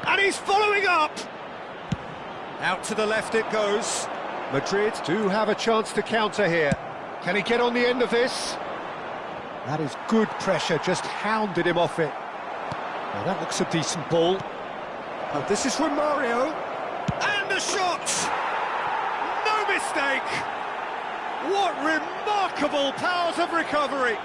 And he's following up. Out to the left it goes. Madrid do have a chance to counter here. Can he get on the end of this? That is good pressure, just hounded him off it. Now that looks a decent ball. Oh, this is from Mario. And the shot! No mistake! What remarkable powers of recovery!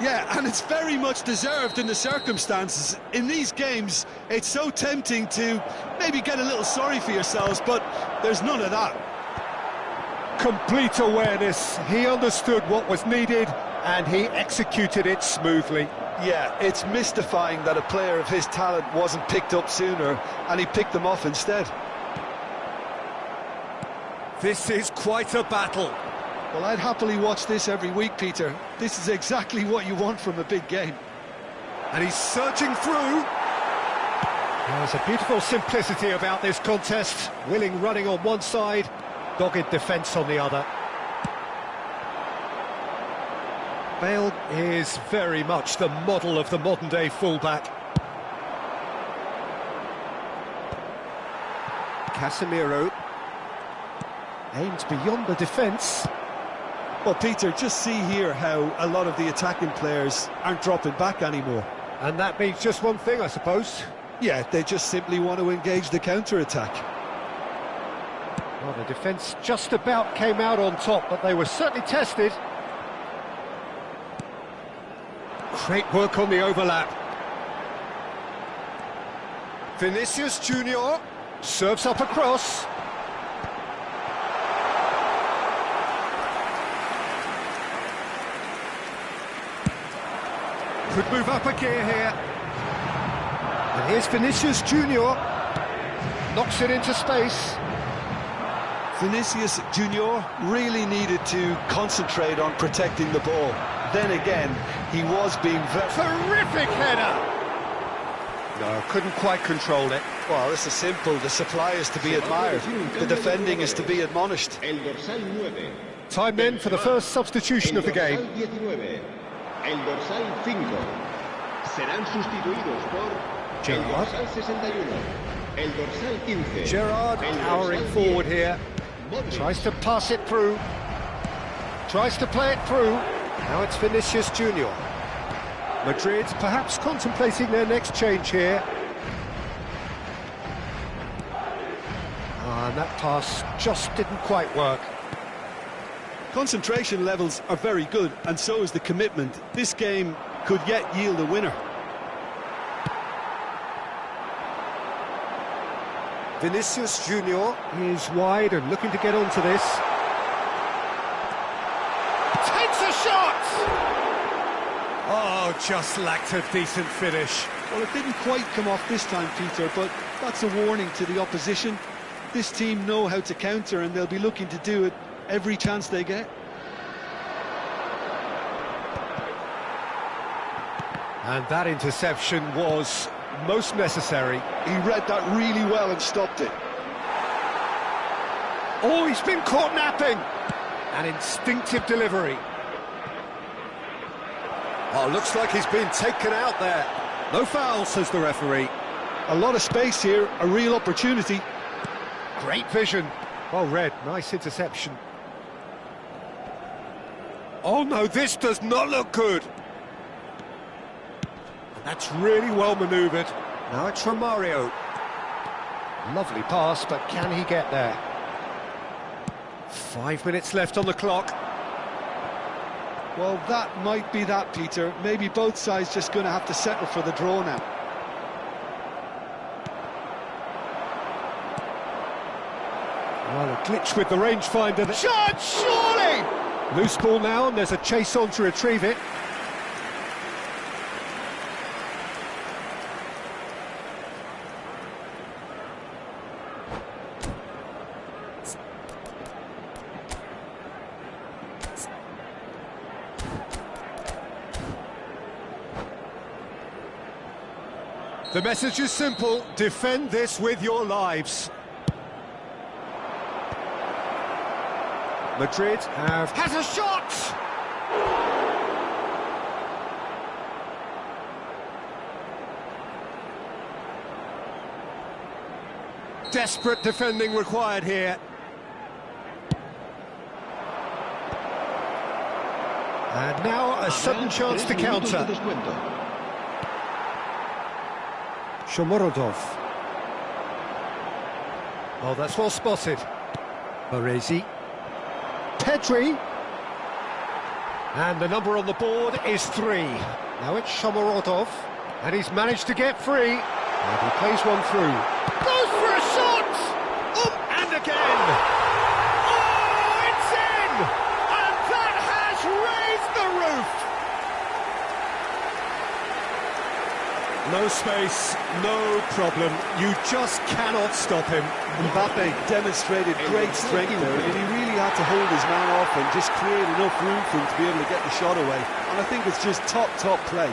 Yeah, and it's very much deserved in the circumstances. In these games, it's so tempting to maybe get a little sorry for yourselves, but there's none of that. Complete awareness. He understood what was needed, and he executed it smoothly. Yeah, it's mystifying that a player of his talent wasn't picked up sooner, and he picked them off instead. This is quite a battle. Well, I'd happily watch this every week, Peter. This is exactly what you want from a big game. And he's surging through. There's a beautiful simplicity about this contest. Willing running on one side, dogged defence on the other. Bale is very much the model of the modern-day fullback. Casemiro aims beyond the defence. Well, Peter, just see here how a lot of the attacking players aren't dropping back anymore. And that means just one thing, I suppose. Yeah, they just simply want to engage the counter-attack. Well, the defence just about came out on top, but they were certainly tested. Great work on the overlap. Vinicius Junior serves up a cross. Could move up a gear here. And here's Vinicius Junior. Knocks it into space. Vinicius Junior really needed to concentrate on protecting the ball. Then again, he was being very... Terrific header! No, couldn't quite control it. Well, this is simple. The supply is to be admired. The defending is to be admonished. Time then for the first substitution of the game. El dorsal 5 serán sustituidos por el dorsal 61, el dorsal 15. Gerrard powering forward here. Tries to pass it through. Tries to play it through. Now it's Vinicius Junior. Madrid perhaps contemplating their next change here. And that pass just didn't quite work. Concentration levels are very good, and so is the commitment. This game could yet yield a winner. Vinicius Junior is wide and looking to get onto this. Takes a shot! Oh, just lacked a decent finish. Well, it didn't quite come off this time, Peter, but that's a warning to the opposition. This team know how to counter, and they'll be looking to do it every chance they get. And that interception was most necessary. He read that really well and stopped it. Oh, he's been caught napping. An instinctive delivery. Oh, looks like he's been taken out there. No foul, says the referee. A lot of space here, a real opportunity. Great vision. Well read, nice interception. Oh no, this does not look good. That's really well manoeuvred. Now it's from Mario. Lovely pass, but can he get there? 5 minutes left on the clock. Well, that might be that, Peter. Maybe both sides just going to have to settle for the draw now. Well, a glitch with the rangefinder. The shot, surely! Loose ball now, and there's a chase on to retrieve it. The message is simple: defend this with your lives. Madrid has a shot! Desperate defending required here. And now a sudden chance to counter. Shomorodov. Oh, that's well spotted. Baresi. Pedri. And the number on the board is 3. Now it's Shomorodov. And he's managed to get free. And he plays one through. Goes for a shot! And again! Oh, it's in! And that has raised the roof! No space, no problem. You just cannot stop him. Mbappe demonstrated great strength there, and he really had to hold his man off and just create enough room for him to be able to get the shot away. And I think it's just top play.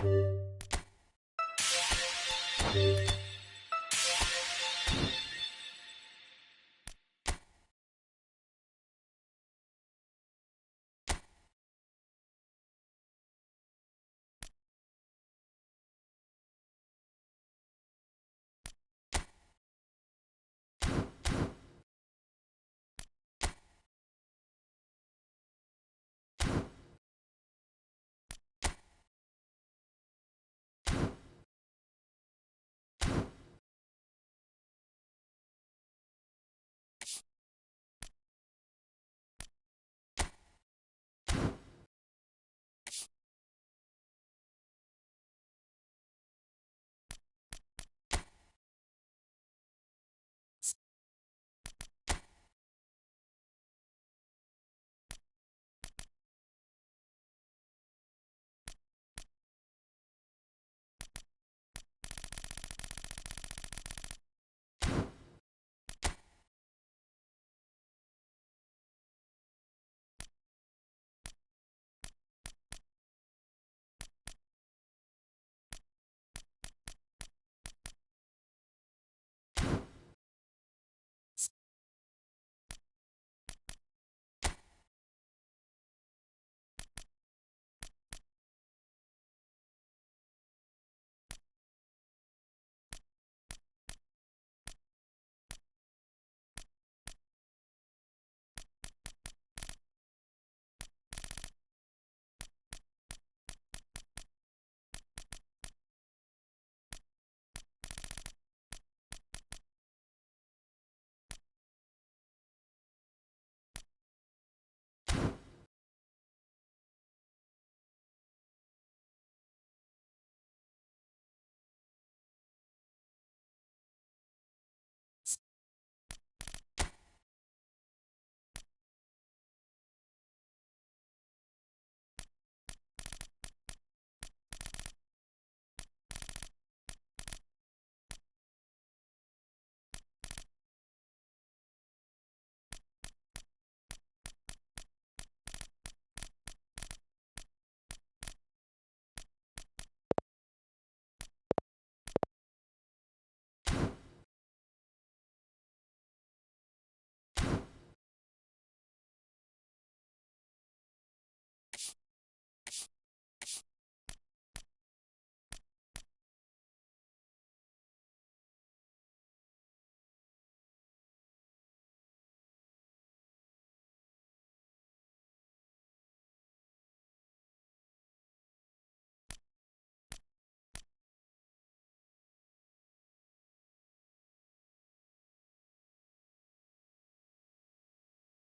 it.